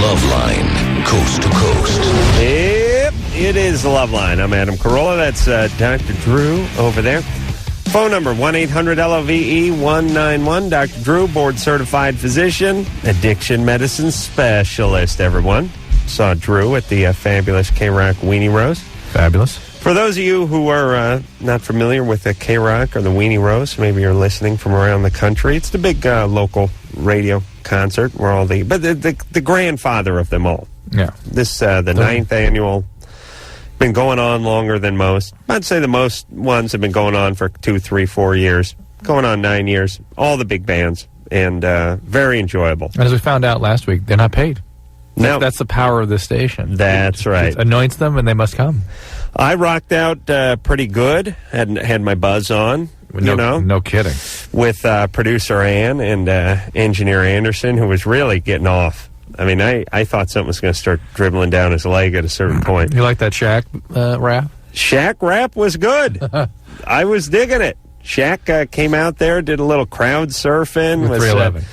Loveline, coast to coast. Yep, it is Loveline. I'm Adam Carolla. That's Dr. Drew over there. Phone number, 1-800-LOVE-191. Dr. Drew, board-certified physician, addiction medicine specialist, everyone. Saw Drew at the fabulous K-Rock Weenie Roast. Fabulous. For those of you who are not familiar with the K-Rock or the Weenie Roast, maybe you're listening from around the country, it's the big local radio concert where all the grandfather of them all. Yeah. This, the ninth annual, been going on longer than most. I'd say the most ones have been going on for 2, 3, 4 years. Going on 9 years. All the big bands. And very enjoyable. And as we found out last week, they're not paid. No. That's the power of the station. That's right. It anoints them and they must come. I rocked out pretty good. Had my buzz on. No kidding. With producer Ann and engineer Anderson, who was really getting off. I mean, I thought something was going to start dribbling down his leg at a certain point. You like that Shaq rap? Shaq rap was good. I was digging it. Shaq came out there, did a little crowd surfing. With 311.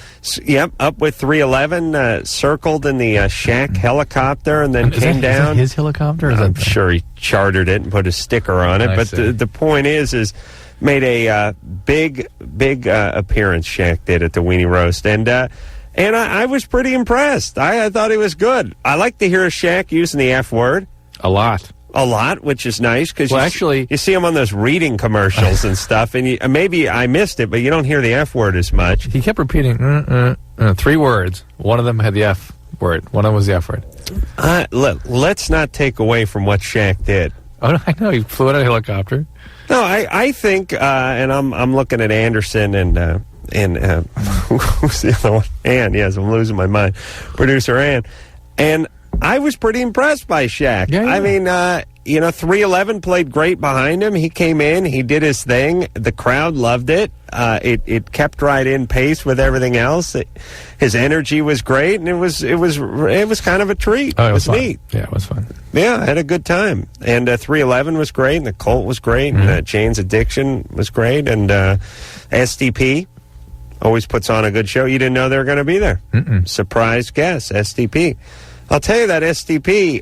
Yep, up with 311, circled in the Shaq helicopter, and then came down. Is that his helicopter? I'm sure he chartered it and put a sticker on it. But the point is made a big appearance, Shaq did, at the Weenie Roast. And I was pretty impressed. I thought he was good. I like to hear Shaq using the F word. A lot, which is nice because you see him on those reading commercials and stuff, and maybe I missed it, but you don't hear the F word as much. He kept repeating 3 words. One of them had the F word. One of them was the F word. Let's not take away from what Shaq did. Oh, I know. He flew in a helicopter. No, I think, and I'm looking at Anderson and who's the other one? Ann. Yes, I'm losing my mind. Producer Ann. And I was pretty impressed by Shaq. Yeah. I mean, 311 played great behind him. He came in, he did his thing. The crowd loved it. It kept right in pace with everything else. His energy was great, and it was kind of a treat. Oh, it was neat. Yeah, it was fun. Yeah, I had a good time. And 311 was great, and the Cult was great, and Jane's Addiction was great, and SDP always puts on a good show. You didn't know they were going to be there. Surprise guest, SDP. I'll tell you that SDP,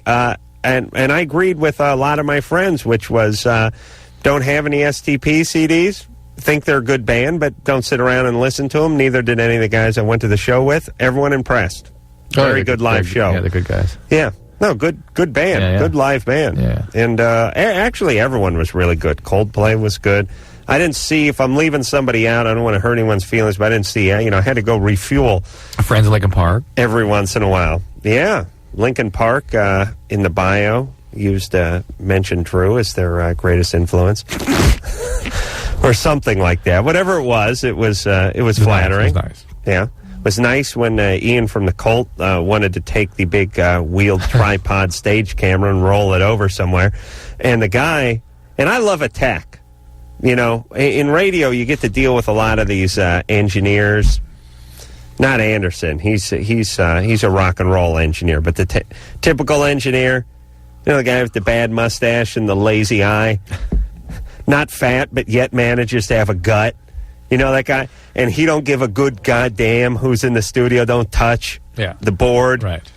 and I agreed with a lot of my friends, which was don't have any SDP CDs, think they're a good band, but don't sit around and listen to them. Neither did any of the guys I went to the show with. Everyone impressed. Very good live show. Yeah, they're good guys. Yeah. No, good band. Yeah. Good live band. Yeah. And actually, everyone was really good. Coldplay was good. I didn't see, if I'm leaving somebody out, I don't want to hurt anyone's feelings, but I didn't see, I had to go refuel. Friends in Lincoln Park? Every once in a while. Yeah. Lincoln Park, in the bio, mentioned Drew as their greatest influence. Or something like that. Whatever it was flattering. Nice. It was nice. Yeah. It was nice when Ian from the Cult wanted to take the big wheeled tripod stage camera and roll it over somewhere. And the guy, and I love a tech. In radio, you get to deal with a lot of these engineers. Not Anderson. He's a rock and roll engineer. But the typical engineer, the guy with the bad mustache and the lazy eye. Not fat, but yet manages to have a gut. That guy? And he don't give a good goddamn who's in the studio. Don't touch the board. Right.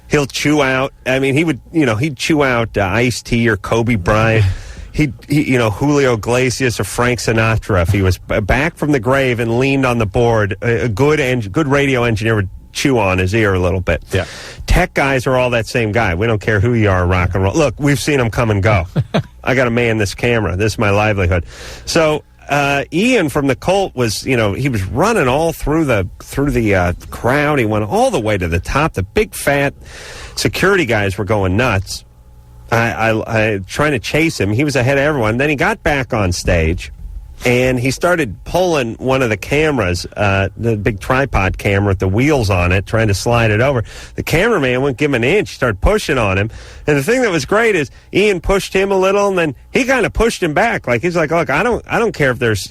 He'll chew out. I mean, he'd chew out Ice-T or Kobe Bryant. Julio Iglesias or Frank Sinatra. If he was back from the grave and leaned on the board, a good radio engineer would chew on his ear a little bit. Yeah. Tech guys are all that same guy. We don't care who you are, rock and roll. Look, we've seen them come and go. I got to man this camera. This is my livelihood. So Ian from the Cult was, he was running all through the crowd. He went all the way to the top. The big fat security guys were going nuts. I trying to chase him. He was ahead of everyone. Then he got back on stage, and he started pulling one of the cameras, the big tripod camera with the wheels on it, trying to slide it over. The cameraman wouldn't give him an inch. He started pushing on him. And the thing that was great is Ian pushed him a little, and then he kind of pushed him back. Like, he's like, look, I don't care if there's,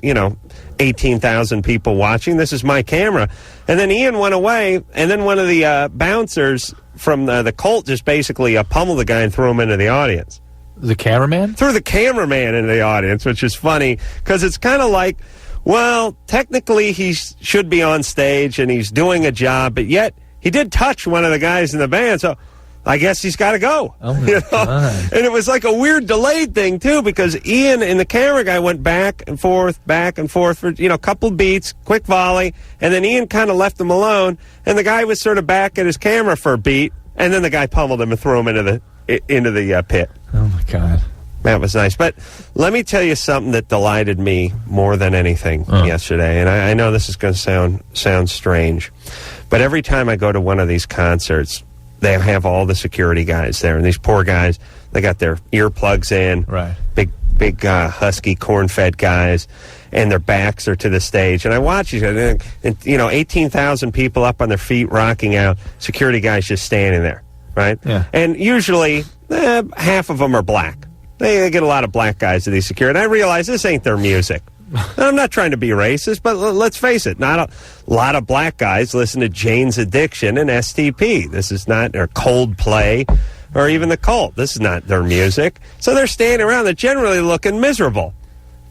18,000 people watching. This is my camera. And then Ian went away, and then one of the bouncers from the Cult just basically pummeled the guy and threw him into the audience. The cameraman? Threw the cameraman into the audience, which is funny, because it's kind of like, well, technically he should be on stage and he's doing a job, but yet he he did touch one of the guys in the band, so I guess he's got to go. Oh, my God. And it was like a weird delayed thing, too, because Ian and the camera guy went back and forth for, a couple beats, quick volley, and then Ian kind of left him alone, and the guy was sort of back at his camera for a beat, and then the guy pummeled him and threw him into the pit. Oh, my God. That was nice. But let me tell you something that delighted me more than anything yesterday, and I know this is going to sound strange, but every time I go to one of these concerts, they have all the security guys there, and these poor guys, they got their earplugs in, right? Big husky, corn-fed guys, and their backs are to the stage. And I watch these guys, and 18,000 people up on their feet rocking out, security guys just standing there, right? Yeah. And usually, half of them are black. They get a lot of black guys to these security. And I realize this ain't their music. I'm not trying to be racist, but let's face it, not a lot of black guys listen to Jane's Addiction and STP. This is not, or Coldplay, or even the Cult. This is not their music. So they're standing around. They're generally looking miserable.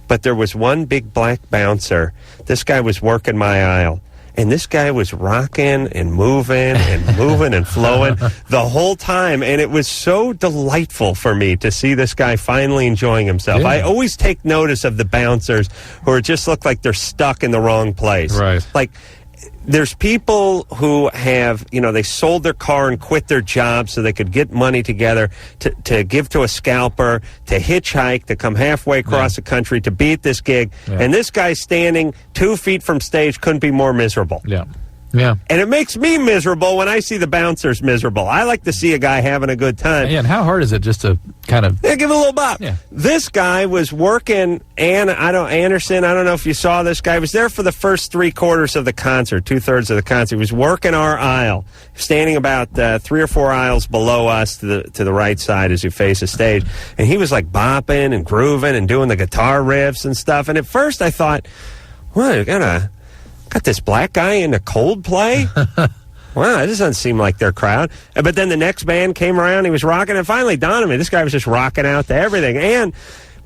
But there was one big black bouncer. This guy was working my aisle. And this guy was rocking and moving and flowing the whole time. And it was so delightful for me to see this guy finally enjoying himself. Yeah. I always take notice of the bouncers who just look like they're stuck in the wrong place. Right. Like, there's people who have, they sold their car and quit their job so they could get money together to give to a scalper, to hitchhike, to come halfway across the country to be at this gig. Yeah. And this guy standing 2 feet from stage couldn't be more miserable. Yeah. Yeah. And it makes me miserable when I see the bouncers miserable. I like to see a guy having a good time. Yeah, and how hard is it just to kind of... Yeah, give it a little bop. Yeah. This guy was working, Anderson, I don't know if you saw this guy. He was there for the first 3/4 of the concert, 2/3 of the concert. He was working our aisle, standing about 3 or 4 aisles below us to the right side as you face the stage. And he was like bopping and grooving and doing the guitar riffs and stuff. And at first I thought, well, got this black guy into Coldplay? Wow, that doesn't seem like their crowd. But then the next band came around, he was rocking, and finally dawned on me, this guy was just rocking out to everything, and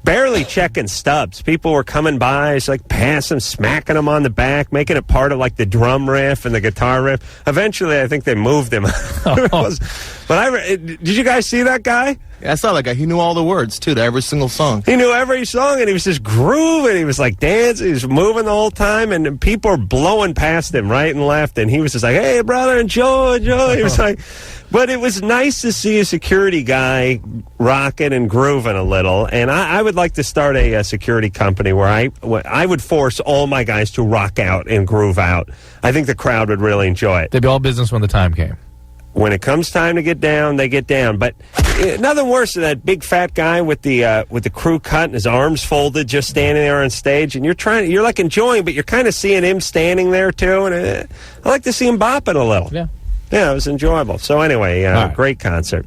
barely checking stubs. People were coming by, it's like passing, smacking them on the back, making it part of like the drum riff and the guitar riff. Eventually, I think they moved him. Did you guys see that guy? Yeah, I saw that guy. He knew all the words, too, to every single song. He knew every song, and he was just grooving. He was like dancing. He was moving the whole time, and people were blowing past him right and left, and he was just like, hey, brother, enjoy. He was like... But it was nice to see a security guy rocking and grooving a little, and I would like to start a security company where I would force all my guys to rock out and groove out. I think the crowd would really enjoy it. They'd be all business when the time came. When it comes time to get down, they get down. But nothing worse than that big fat guy with the crew cut and his arms folded, just standing there on stage, and you're like enjoying, but you're kind of seeing him standing there too, and I like to see him bopping a little. Yeah. Yeah, it was enjoyable. So anyway, right. Great concert.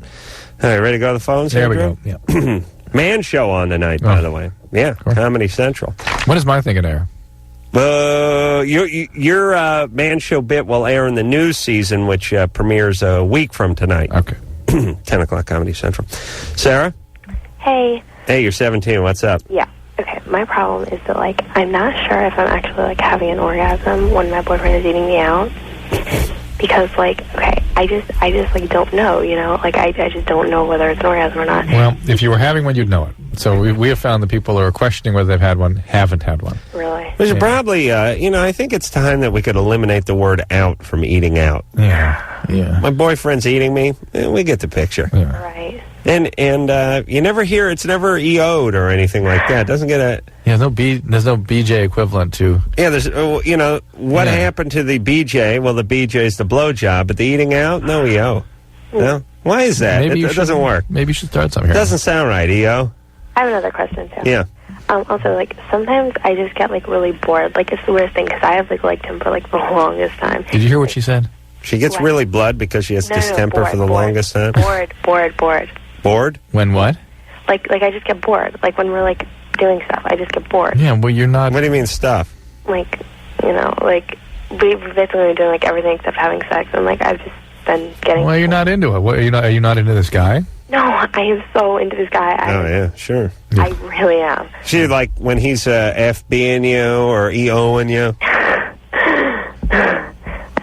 All right, ready to go to the phones? There we Andrew? go. Yeah. Man show on tonight, by the way. Yeah, Comedy Central. When is my thing going to air? Your Man show bit will air in the news season, which premieres a week from tonight. Okay. 10 o'clock, Comedy Central. Sarah? Hey. Hey, you're 17. What's up? Yeah. Okay, my problem is that, I'm not sure if I'm actually, having an orgasm when my boyfriend is eating me out. Because, I just don't know, I just don't know whether it's an orgasm or not. Well, if you were having one, you'd know it. So we have found that people who are questioning whether they've had one haven't had one. Really? We should probably, I think it's time that we could eliminate the word out from eating out. Yeah. My boyfriend's eating me. We get the picture. Yeah. Right. And you never hear it's never EO'd or anything like that. It doesn't get a... Yeah, there's no BJ equivalent to... Yeah, there's, what happened to the BJ? Well, the BJ is the blowjob, but the eating out? No EO. No? Why is that? It doesn't work. Maybe you should start something It here. doesn't sound right, EO. I have another question, too. Yeah. Also, sometimes I just get, really bored. It's the weirdest thing, because I have, liked him for, the longest time. Did you hear what she said? She gets really blood because she has distemper for the longest time? Bored. Bored? When what? I just get bored. When we're, doing stuff, I just get bored. Yeah, well, you're not... What do you mean, stuff? We've basically been doing, everything except having sex, and, I've just been getting... Well, you're not into it. What, are you not into this guy? No, I am so into this guy. Yeah, sure. I really am. She when he's FBing you or EOing you?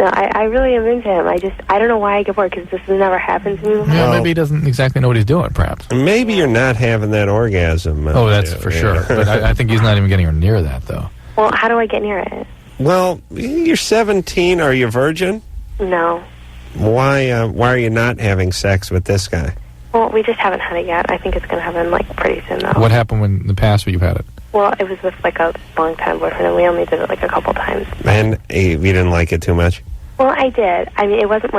No, I really am into him. I don't know why I get bored, because this has never happened to me before. Yeah, maybe he doesn't exactly know what he's doing, perhaps. Maybe you're not having that orgasm. That's for sure. But I think he's not even getting near that, though. Well, how do I get near it? Well, you're 17. Are you a virgin? No. Why are you not having sex with this guy? Well, we just haven't had it yet. I think it's going to happen, pretty soon, though. What happened in the past when you've had it? Well, it was with, a long-time boyfriend, and we only did it, a couple times. And you didn't like it too much? Well, I did. I mean, it wasn't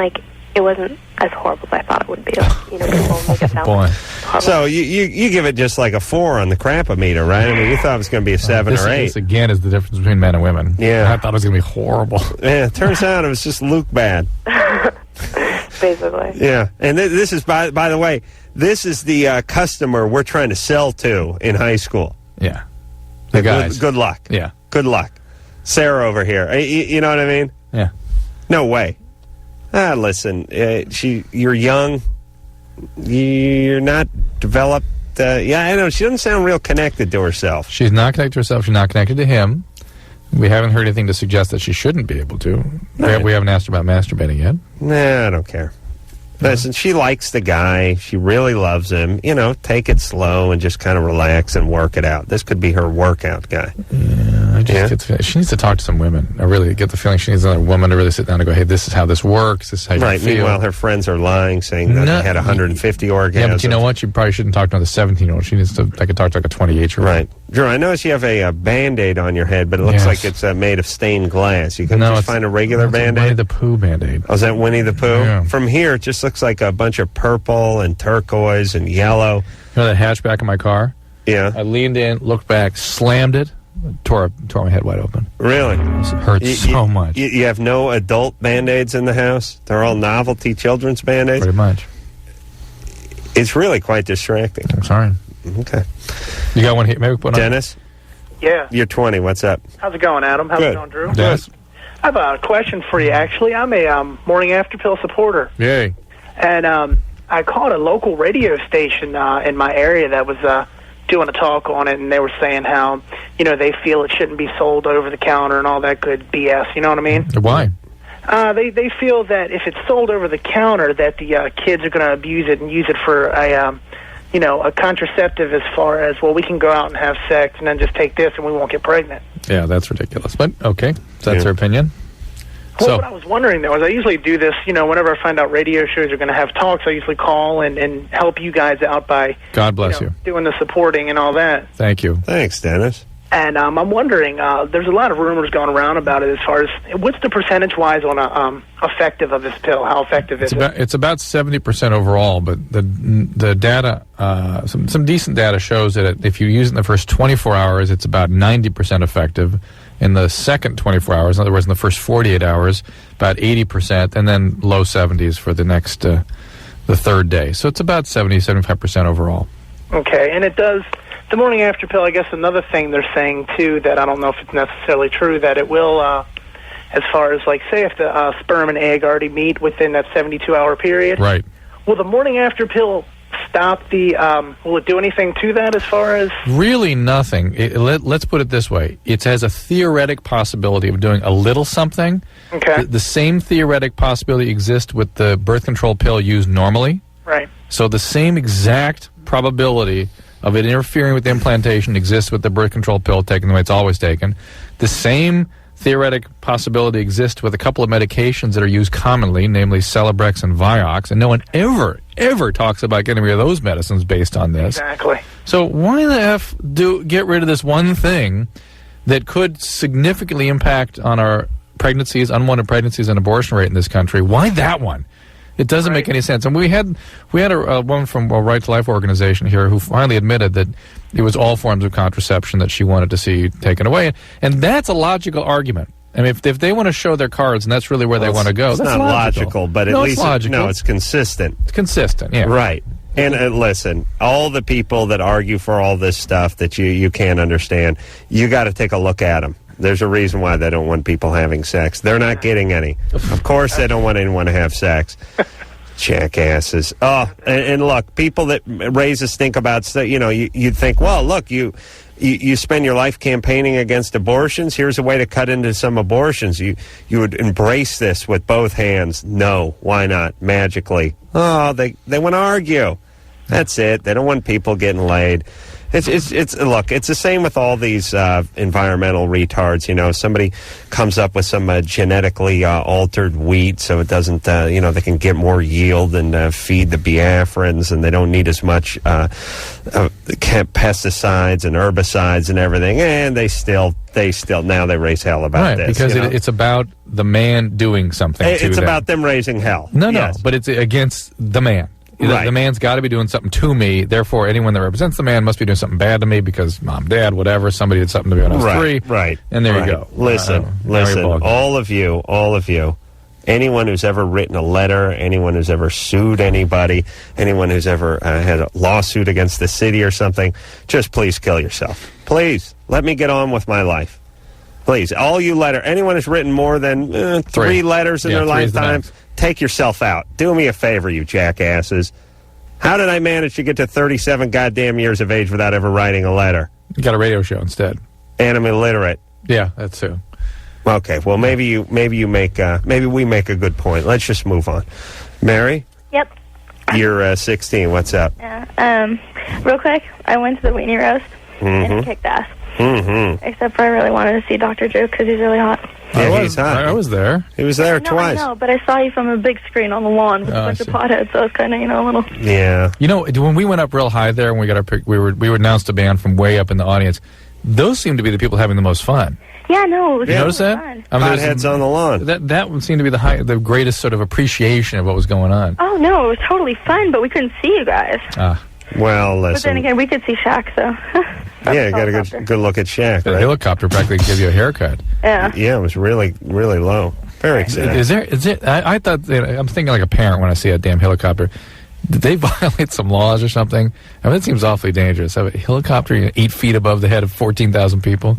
as horrible as I thought it would be. People make it sound horrible. So you give it just like a 4 on the crap-o-meter, right? I mean, you thought it was going to be a 7 or 8. This, again, is the difference between men and women. Yeah. I thought it was going to be horrible. Yeah, it turns out it was just Luke bad. Basically. Yeah, and this is, by the way, this is the customer we're trying to sell to in high school. Yeah. The guys. Good luck. Yeah. Good luck. Sarah over here. You know what I mean? Yeah. No way. Listen, you're young. You're not developed. I know. She doesn't sound real connected to herself. She's not connected to herself. She's not connected to him. We haven't heard anything to suggest that she shouldn't be able to. Right. We haven't asked her about masturbating yet. Nah, I don't care. Listen, she likes the guy. She really loves him. Take it slow and just kind of relax and work it out. This could be her workout guy. Yeah, I just get the feeling she needs to talk to some women. I really get the feeling she needs another woman to really sit down and go, hey, this is how this works. This is how you feel. Meanwhile, her friends are lying, saying that they had 150 orgasms. Yeah, but you know what? You probably shouldn't talk to another 17-year-old. She needs to talk to a 28-year-old. Right. Drew, I notice you have a Band-Aid on your head, but it looks like it's made of stained glass. You can just find a regular Band-Aid? Winnie the Pooh Band-Aid. Oh, is that Winnie the Pooh? Yeah. From here, it just looks like a bunch of purple and turquoise and yellow. You know that hatchback in my car? Yeah. I leaned in, looked back, slammed it, tore my head wide open. Really? It hurts so much. You have no adult Band-Aids in the house? They're all novelty children's Band-Aids? Pretty much. It's really quite distracting. I'm sorry. Okay. You got one here? Maybe put on. Dennis? Yeah. You're 20. What's up? How's it going, Adam? How's Good. it going, Drew? Dennis? I have a question for you, actually. I'm a morning after pill supporter. Yay. And I called a local radio station in my area that was doing a talk on it, and they were saying how, they feel it shouldn't be sold over the counter and all that good BS. You know what I mean? Why? They feel that if it's sold over the counter, that the kids are going to abuse it and use it for a contraceptive, as far as, well, we can go out and have sex and then just take this and we won't get pregnant. Yeah, that's ridiculous. But, okay, that's her opinion. Well, what I was wondering, though, is I usually do this, whenever I find out radio shows are going to have talks, I usually call and help you guys out by God bless you. Doing the supporting and all that. Thank you. Thanks, Dennis. And I'm wondering, there's a lot of rumors going around about it as far as, what's the percentage-wise on effective of this pill? How effective is it? It's about 70% overall, but the data, some decent data shows that if you use it in the first 24 hours, it's about 90% effective. In the second 24 hours, in other words, in the first 48 hours, about 80%, and then low 70s for the next, the third day. So it's about 75% overall. Okay, and it does... The morning after pill, I guess another thing they're saying, too, that I don't know if it's necessarily true, that it will, as far as, say if the sperm and egg already meet within that 72-hour period. Right. Will the morning after pill stop the, will it do anything to that as far as? Really nothing. Let's put it this way. It has a theoretic possibility of doing a little something. Okay. The same theoretic possibility exists with the birth control pill used normally. Right. So the same exact probability of it interfering with the implantation exists with the birth control pill taken the way it's always taken. The same theoretic possibility exists with a couple of medications that are used commonly, namely Celebrex and Vioxx, and no one ever talks about getting rid of those medicines based on this. Exactly. So why the F get rid of this one thing that could significantly impact on our pregnancies, unwanted pregnancies, and abortion rate in this country? Why that one? It doesn't make any sense. And we had a woman from a Right to Life organization here who finally admitted that it was all forms of contraception that she wanted to see taken away. And that's a logical argument. I mean, if they want to show their cards and that's really where they want to go, it's that's not logical, but at least it's consistent. It's consistent, yeah. Right. And listen, all the people that argue for all this stuff that you can't understand, you got to take a look at them. There's a reason why they don't want people having sex. They're not getting any. Of course they don't want anyone to have sex. Jackasses. Oh, and look, people that raise a stink about stuff, you'd think, well, look, you spend your life campaigning against abortions. Here's a way to cut into some abortions. You would embrace this with both hands. No, why not? Magically. Oh, they want to argue. That's it. They don't want people getting laid. It's look, it's the same with all these environmental retards. Somebody comes up with some genetically altered wheat so it doesn't, they can get more yield and feed the Biafrans, and they don't need as much pesticides and herbicides and everything, and they still now they raise hell about this. Because it's about the man doing something. It's about them raising hell. No, but it's against the man. Right. The man's got to be doing something to me. Therefore, anyone that represents the man must be doing something bad to me because mom, dad, whatever, somebody did something to me when I was 3. Right. And there you go. Listen, all of you, anyone who's ever written a letter, anyone who's ever sued anybody, anyone who's ever had a lawsuit against the city or something, just please kill yourself. Please, let me get on with my life. Please, all you anyone who's written more than 3 letters in their lifetime, take yourself out. Do me a favor, you jackasses. How did I manage to get to 37 goddamn years of age without ever writing a letter? You got a radio show instead. And I'm illiterate. Yeah, that's too. Okay, well maybe we make a good point. Let's just move on. Mary? Yep. You're 16. What's up? Yeah. Real quick, I went to the Whitney roast and it kicked ass. Mm-hmm. Except for I really wanted to see Dr. Drew because he's really hot. Yeah, he's hot. I was there. He was there twice. I know, but I saw you from a big screen on the lawn with a bunch of potheads, so I was kind of, a little... Yeah. When we went up real high there and we got our pick, we were announced a band from way up in the audience. Those seem to be the people having the most fun. Yeah, no, it was you notice that? fun. Hotheads on the lawn. That would seem to be the greatest sort of appreciation of what was going on. Oh, no, it was totally fun, but we couldn't see you guys. Well, listen. But then again, we could see Shaq, so... Yeah, you got a good look at Shaq, The right? helicopter practically give you a haircut. Yeah. Yeah, it was really, really low. Very exciting. Is it? I thought, I'm thinking like a parent when I see a damn helicopter. Did they violate some laws or something? I mean, it seems awfully dangerous. Have a helicopter 8 feet above the head of 14,000 people.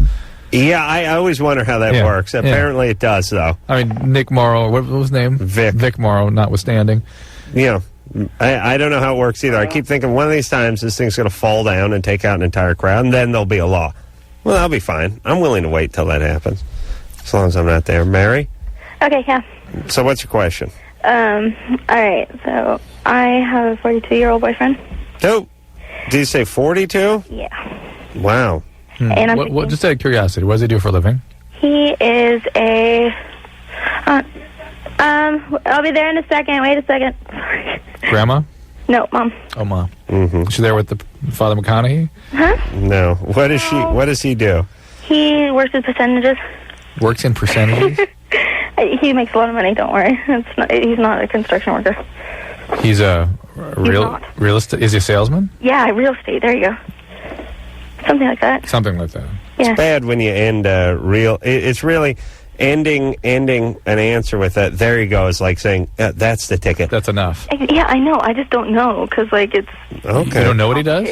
Yeah, I always wonder how that works. Apparently it does, though. I mean, Nick Morrow, what was his name? Vic Morrow, notwithstanding. Yeah. I don't know how it works either. I keep thinking one of these times this thing's going to fall down and take out an entire crowd, and then there'll be a law. Well, that'll be fine. I'm willing to wait till that happens, as long as I'm not there. Mary? Okay, yeah. So what's your question? All right, so I have a 42-year-old boyfriend. Oh, did you say 42? Yeah. Wow. And I'm What, just out of curiosity, what does he do for a living? He is a... I'll be there in a second. Wait a second. Sorry. Grandma? No, Mom. Oh, Mom. Mm-hmm. Is she there with the Father McConaughey? Huh? No. What does he do? He works with percentages. Works in percentages? He makes a lot of money, don't worry. He's not a construction worker. He's a real estate... Is he a salesman? Yeah, real estate. There you go. Something like that. Something like that. Yeah. It's bad when you end it's really... Ending an answer with that, there you go, is like saying, that's the ticket. That's enough. Yeah, I know. I just don't know, because, it's... Okay. You don't know what he does?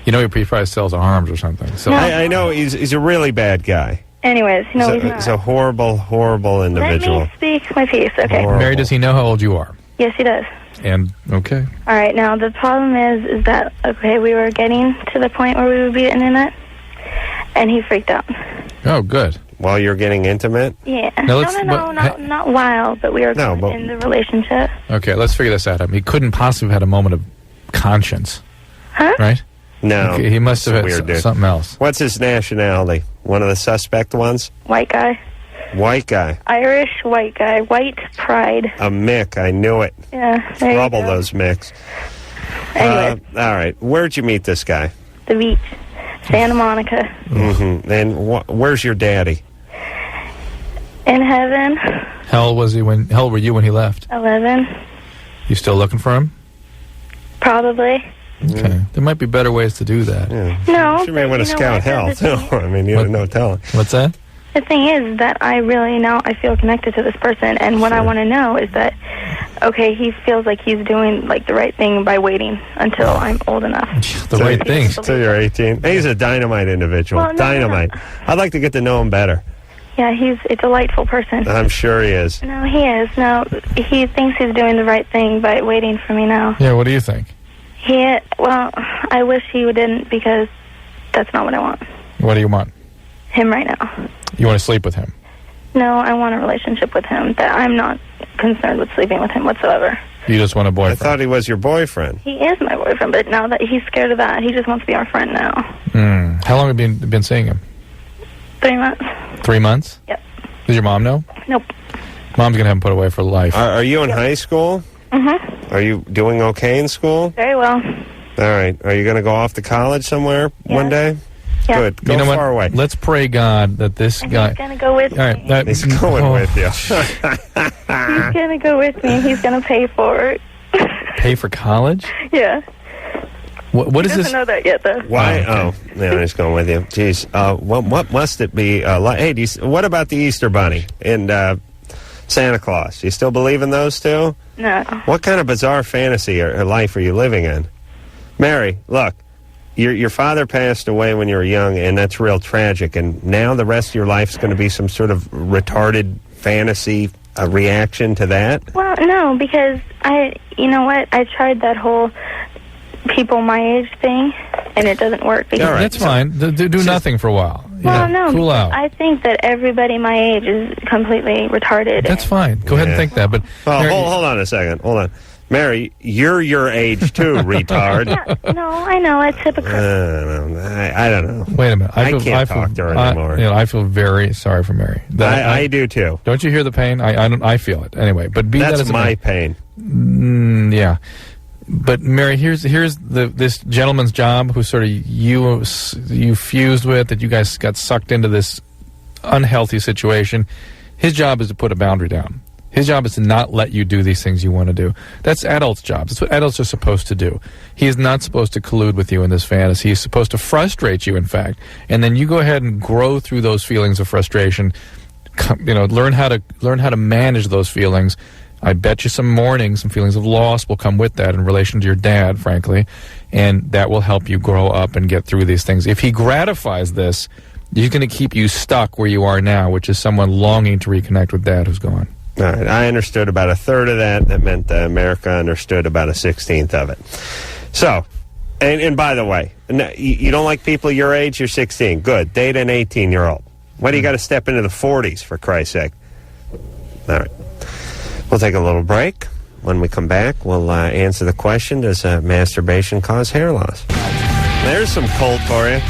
You know he probably sells arms or something. So No. I know he's a really bad guy. Anyways, no, he's not. He's a horrible, horrible individual. Let me speak my piece, okay? Horrible. Mary, does he know how old you are? Yes, he does. And, okay. All right, now, the problem is that, we were getting to the point where we would be the internet, and he freaked out. Oh, good. While you're getting intimate? Yeah. No, Not while, but we were in the relationship. Okay, let's figure this out. I mean, he couldn't possibly have had a moment of conscience. Huh? Right? No. Okay, he must have had weird, dude. something else. What's his nationality? One of the suspect ones? White guy. White guy. Irish white guy. White pride. A Mick. I knew it. Yeah. There Trouble you go. those Micks. Anyway. All right. Where'd you meet this guy? The beach. Santa Monica. Mm-hmm. And where's your daddy? In heaven. How old were you when he left? 11. You still looking for him? Probably. Okay. There might be better ways to do that. Yeah. No. You may want to scout hell, too. I mean, you don't know telling. What's that? The thing is that I really now I feel connected to this person, and what I want to know is that, he feels like he's doing, the right thing by waiting until I'm old enough. The right thing. Until you're 18. He's a dynamite individual. Well, no, Dynamite. no. I'd like to get to know him better. Yeah, he's a delightful person. I'm sure he is. No, he is. No, he thinks he's doing the right thing by waiting for me now. Yeah, what do you think? Well, I wish he didn't, because that's not what I want. What do you want? Him right now. You want to sleep with him? No, I want a relationship with him. That I'm not concerned with sleeping with him whatsoever. You just want a I boyfriend? thought he was your boyfriend. He is my boyfriend, but now that he's scared of that, he just wants to be our friend now. How long have you been seeing him? 3 months. 3 months? Yep. Does your mom know? Nope. Mom's going to have him put away for life. Are you in high school? Mm-hmm. Are you doing okay in school? Very well. All right. Are you going to go off to college somewhere one day? Yeah. Good. Go you know far away. Let's pray God that this guy... He's going to go with me. All right, He's going with you. He's going to go with me. He's going to pay for it. Pay for college? Yeah. What is He this? doesn't know that yet, though. Why? Oh, Oh, yeah, he's going with you. Jeez. What must it be like? Hey, what about the Easter Bunny and Santa Claus? You still believe in those two? No. What kind of bizarre fantasy or life are you living in? Mary, look, your father passed away when you were young, and that's real tragic, and now the rest of your life's going to be some sort of retarded fantasy reaction to that? Well, no, because you know what? I tried that whole people my age thing, and it doesn't work. All right. That's fine. Do nothing for a while. Well, no, cool out. I think that everybody my age is completely retarded. That's fine. Go ahead and think that. But Well, Mary, hold on a second. Hold on. Mary, you're your age too, retard. Yeah, no, I know, it's hypocritical. I don't know. wait a minute. I can't talk to her anymore. I feel very sorry for Mary. I do too. Don't you hear the pain? I feel it anyway. But be That's that as it my may. pain. Yeah. But Mary, here's this gentleman's job who sort of you fused with, that you guys got sucked into this unhealthy situation. His job is to put a boundary down. His job is to not let you do these things you want to do. That's adults' jobs. That's what adults are supposed to do. He is not supposed to collude with you in this fantasy. He's supposed to frustrate you, in fact. And then you go ahead and grow through those feelings of frustration. Learn how to manage those feelings. I bet you some mourning, some feelings of loss will come with that in relation to your dad, frankly. And that will help you grow up and get through these things. If he gratifies this, he's going to keep you stuck where you are now, which is someone longing to reconnect with dad who's gone. All right, I understood about a third of that. That meant America understood about a 16th of it. So, and by the way, you don't like people your age? You're 16. Good. Date an 18-year-old. Why do you got to step into the 40s, for Christ's sake? All right. We'll take a little break. When we come back, we'll answer the question, does masturbation cause hair loss? There's some Colt for you.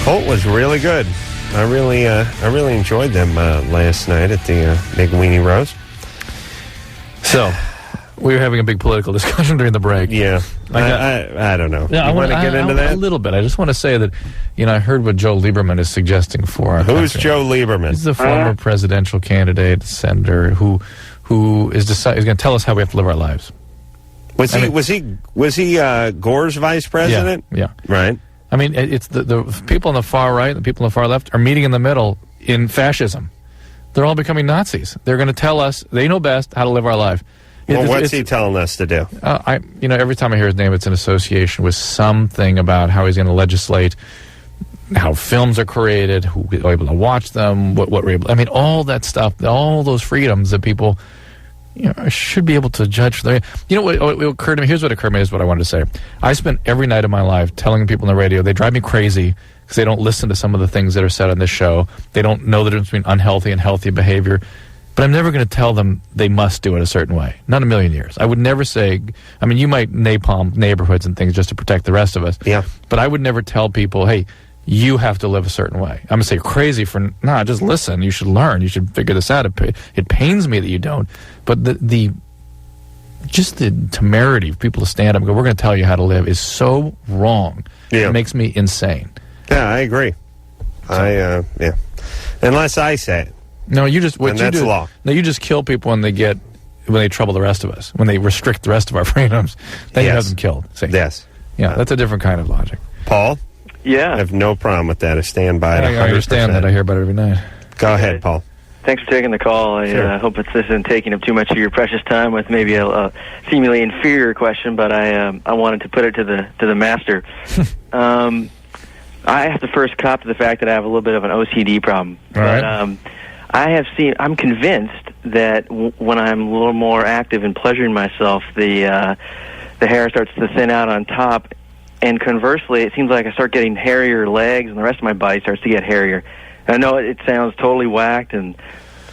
Colt was really good. I really enjoyed them last night at the Big Weenie Roast. So, we were having a big political discussion during the break. Yeah. I don't know. Yeah, you want to get into that? A little bit. I just want to say that, I heard what Joe Lieberman is suggesting for our Who's country. Joe Lieberman? He's the former presidential candidate, senator, who is going to tell us how we have to live our lives. Was he Gore's vice president? Yeah. Right. I mean, it's the people on the far right and the people on the far left are meeting in the middle in fascism. They're all becoming Nazis. They're going to tell us they know best how to live our life. Well, what's he telling us to do? Every time I hear his name, it's an association with something about how he's going to legislate how films are created, who are able to watch them, what we're able. I mean, all that stuff, all those freedoms that people should be able to judge for their. What occurred to me? Here's what occurred to me. Is what I wanted to say. I spent every night of my life telling people on the radio they drive me crazy because they don't listen to some of the things that are said on this show. They don't know the difference between unhealthy and healthy behavior. But I'm never going to tell them they must do it a certain way. Not in a million years. I would never say. I mean, you might napalm neighborhoods and things just to protect the rest of us. Yeah. But I would never tell people, hey, you have to live a certain way. I'm going to say you're crazy for, just listen. You should learn. You should figure this out. It pains me that you don't. But the temerity of people to stand up and go, we're going to tell you how to live is so wrong. Yeah. It makes me insane. Yeah, I agree. So, yeah. Unless I say it. No, you just what and you that's do. Law. No, you just kill people when they trouble the rest of us. When they restrict the rest of our freedoms, then you have them killed. See? Yes. Yeah, that's a different kind of logic. Paul? Yeah. I have no problem with that. I stand by it 100%. I understand that. I hear about it every night. Go ahead, Paul. Thanks for taking the call. I hope this isn't taking up too much of your precious time with maybe a seemingly inferior question, but I wanted to put it to the master. I have to first cop to the fact that I have a little bit of an OCD problem. All right. I'm convinced that when I'm a little more active in pleasuring myself, the hair starts to thin out on top, and conversely, it seems like I start getting hairier legs, and the rest of my body starts to get hairier. And I know it sounds totally whacked and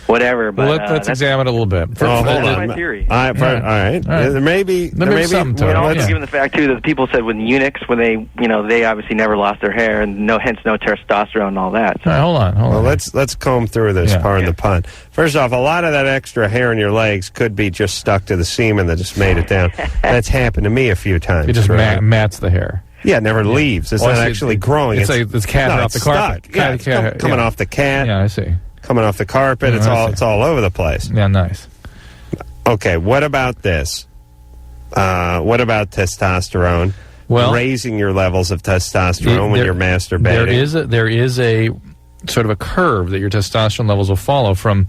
whatever, but Well, let's examine it a little bit. Hold that's on. my theory. All right. There may be something to it. And also, Yeah. given the fact too that people said with eunuchs, when they obviously never lost their hair, and hence no testosterone and all that. So. All right, hold on. Well, let's comb through this part of the pun. First off, a lot of that extra hair in your legs could be just stuck to the semen that just made it down. That's happened to me a few times. It just mats the hair. Yeah, it never leaves. It's not actually growing. It's cat off the carpet. Stuck. Yeah, it's coming off the cat. Yeah, I see. Coming off the carpet. It's all over the place. Yeah, nice. Okay, what about this? What about testosterone? Well, raising your levels of testosterone when you're masturbating. There is a sort of a curve that your testosterone levels will follow from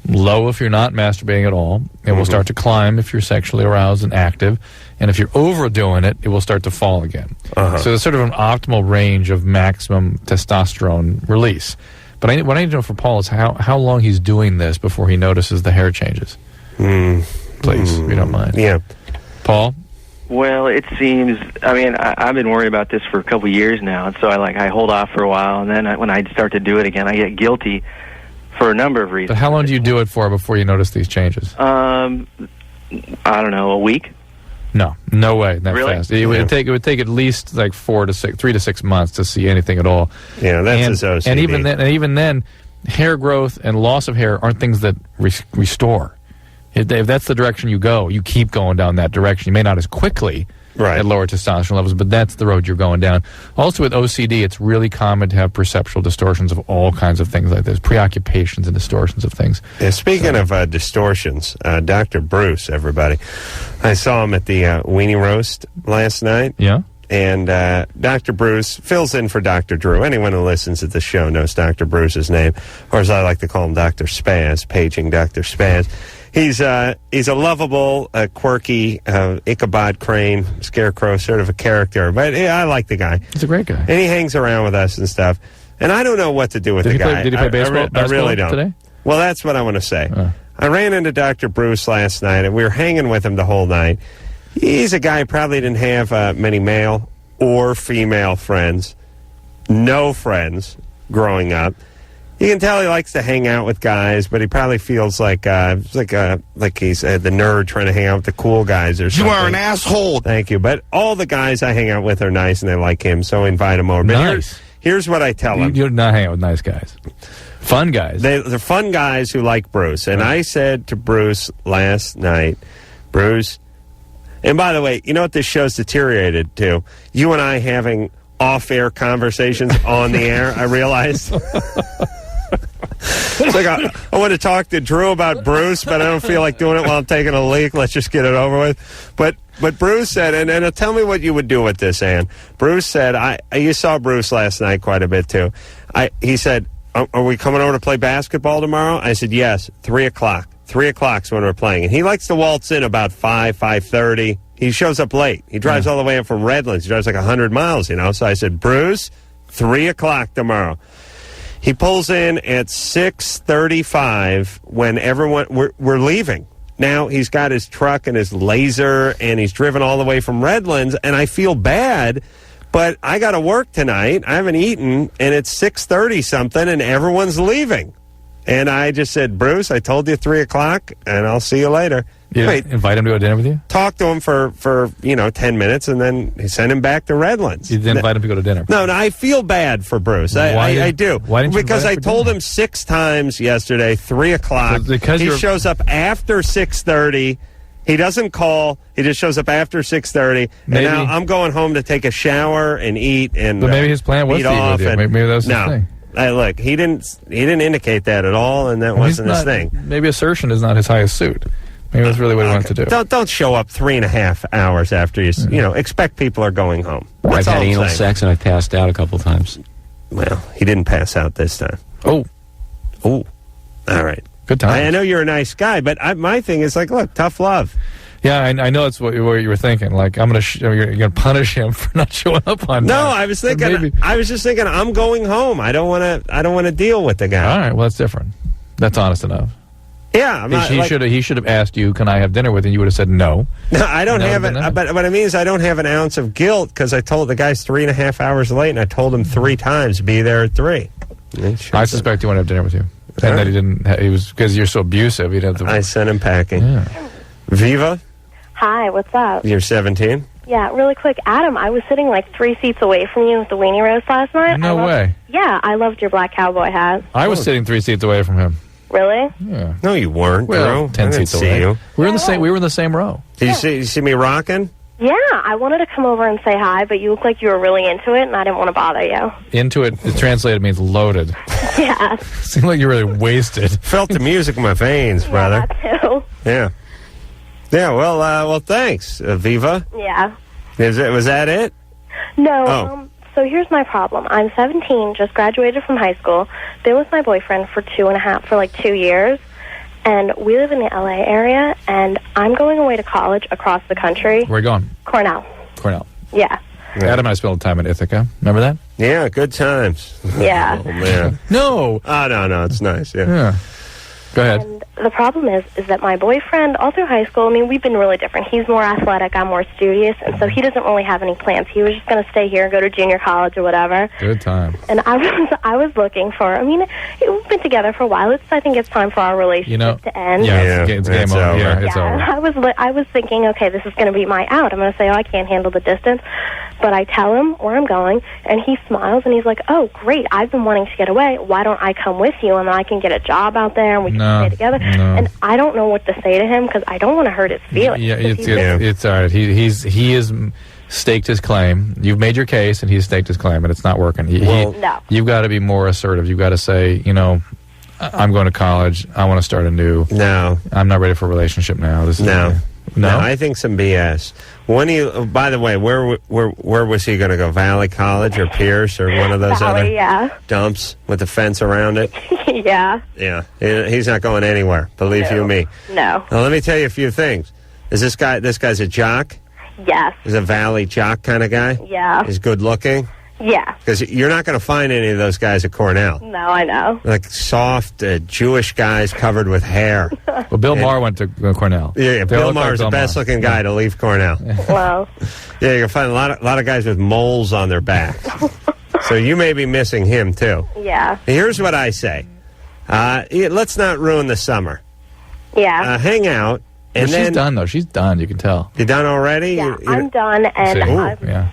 low if you're not masturbating at all. It will start to climb if you're sexually aroused and active. And if you're overdoing it, it will start to fall again. So there's sort of an optimal range of maximum testosterone release. But what I need to know from Paul is how long he's doing this before he notices the hair changes. Please, if you don't mind. Yeah. Paul? Well, it seems, I've been worried about this for a couple years now, and so I hold off for a while, and then when I start to do it again, I get guilty for a number of reasons. But how long do you do it for before you notice these changes? I don't know, a week? No way that really? fast. It would take at least like 3 to 6 months to see anything at all. Yeah, that's his OCD. And even then, hair growth and loss of hair aren't things that restore. If that's the direction you go, you keep going down that direction. You may not as quickly at lower testosterone levels, but that's the road you're going down. Also with OCD, it's really common to have perceptual distortions of all kinds of things like this, preoccupations and distortions of things. Yeah, speaking of distortions, Dr. Bruce, everybody, I saw him at the Weenie Roast last night. Yeah. And Dr. Bruce fills in for Dr. Drew. Anyone who listens to the show knows Dr. Bruce's name, or as I like to call him, Dr. Spaz, paging Dr. Spaz. He's a lovable, quirky Ichabod Crane, scarecrow sort of a character. But I like the guy. He's a great guy. And he hangs around with us and stuff. And I don't know what to do with the guy. Did he play baseball? I really don't. Today? Well, that's what I want to say. I ran into Dr. Bruce last night, and we were hanging with him the whole night. He's a guy who probably didn't have many male or female friends. No friends growing up. You can tell he likes to hang out with guys, but he probably feels like he's the nerd trying to hang out with the cool guys or something. You are an asshole. Thank you. But all the guys I hang out with are nice, and they like him, so I invite him over. But nice. Here's what I tell him. You're not hanging out with nice guys. Fun guys. They're fun guys who like Bruce. And I said to Bruce last night, Bruce, and by the way, you know what this show's deteriorated to? You and I having off-air conversations on the air, I realized. It's like I want to talk to Drew about Bruce, but I don't feel like doing it while I'm taking a leak. Let's just get it over with. But Bruce said, and tell me what you would do with this, Ann. Bruce said, you saw Bruce last night quite a bit too. He said, are we coming over to play basketball tomorrow? I said, yes, 3 o'clock. 3 o'clock's when we're playing. And he likes to waltz in about 5:30. He shows up late. He drives all the way up from Redlands. He drives like 100 miles, So I said, Bruce, 3 o'clock tomorrow. He pulls in at 6:35 when we're leaving. Now he's got his truck and his laser, and he's driven all the way from Redlands, and I feel bad, but I got to work tonight. I haven't eaten, and it's 6:30 something, and everyone's leaving. And I just said, Bruce, I told you 3 o'clock, and I'll see you later. You invite him to go to dinner with you? Talk to him for 10 minutes, and then send him back to Redlands. You didn't invite him to go to dinner? No, I feel bad for Bruce. I do. Why didn't you Because I told him 6 times yesterday, 3 o'clock. He shows up after 6:30. He doesn't call. He just shows up after 6:30. And now I'm going home to take a shower and eat. But maybe his plan was to eat with you. Maybe that was his thing. Look, he didn't indicate that at all, and that wasn't his thing. Maybe assertion is not his highest suit. Maybe that's really what he wanted to do. Don't show up 3.5 hours after you expect people are going home. I've had anal sex and I've passed out a couple times. Well, he didn't pass out this time. Oh, all right. Good time. I know you're a nice guy, but my thing is look, tough love. Yeah, I know that's what you were thinking. Like, you're going to punish him for not showing up on No, time. I was thinking. I was just thinking. I'm going home. I don't want to deal with the guy. All right, well, that's different. That's honest enough. Yeah, he should have asked you, "Can I have dinner with you?" And you would have said no. No, I don't have it. But what I mean is, I don't have an ounce of guilt because I told the guy's 3.5 hours late, and I told him 3 times, "Be there at 3." I suspect he wanted to have dinner with you, and that he didn't. He was because you're so abusive. He'd have to. I sent him packing. Yeah. Viva, Hi, what's up? you're 17. Yeah, really quick. Adam, I was sitting like 3 seats away from you with the weenie roast last night. No way. Yeah, I loved your black cowboy hat. I was sitting 3 seats away from him. Really? Yeah. No, you weren't. Well, Drew. 10 I didn't seats see away. you. We were in the same row. Did you see me rocking? Yeah, I wanted to come over and say hi, but you looked like you were really into it, and I didn't want to bother you. Into it translated means loaded. Yeah. Seemed like you were really wasted. Felt the music in my veins, brother. Yeah, that too. Yeah. Yeah. Well, thanks, Viva. Yeah. Was that it? No, Oh. So here's my problem. I'm 17, just graduated from high school, been with my boyfriend for 2 years, and we live in the LA area, and I'm going away to college across the country. Where are you going? Cornell. Yeah. Adam and I spent a little time in Ithaca. Remember that? Yeah, good times. Yeah. Oh, man. No. Oh, no, it's nice. Yeah. Yeah. Go ahead. And the problem is that my boyfriend, all through high school, I mean, we've been really different. He's more athletic, I'm more studious, and so he doesn't really have any plans. He was just going to stay here and go to junior college or whatever. Good time. And I was looking for, I mean, we've been together for a while. I think it's time for our relationship to end. Yeah, it's game over. Yeah, it's over. I was thinking, okay, this is going to be my out. I'm going to say, I can't handle the distance. But I tell him where I'm going, and he smiles, and he's like, oh, great, I've been wanting to get away. Why don't I come with you, and then I can get a job out there, and we can stay together. No. And I don't know what to say to him, because I don't want to hurt his feelings. Yeah, it's all right. He has staked his claim. You've made your case, and he's staked his claim, and it's not working. No. You've got to be more assertive. You've got to say, I'm going to college. I want to start anew. No. I'm not ready for a relationship now. No, I think some BS. By the way, where was he going to go? Valley College or Pierce or one of those Valley, other dumps with a fence around it? Yeah. Yeah. He's not going anywhere, believe you me. No. Now, let me tell you a few things. Is this guy's a jock? Yes. He's a Valley jock kind of guy? Yeah. He's good looking? Yeah. Because you're not going to find any of those guys at Cornell. No, I know. Like soft Jewish guys covered with hair. Well, Bill Maher went to Cornell. Yeah, Bill Maher's the best-looking guy to leave Cornell. Well. Yeah, you're going to find a lot of guys with moles on their backs. So you may be missing him, too. Yeah. Here's what I say. Let's not ruin the summer. Yeah. Hang out. And She's done, though. She's done, you can tell. You done already? Yeah, I'm done, and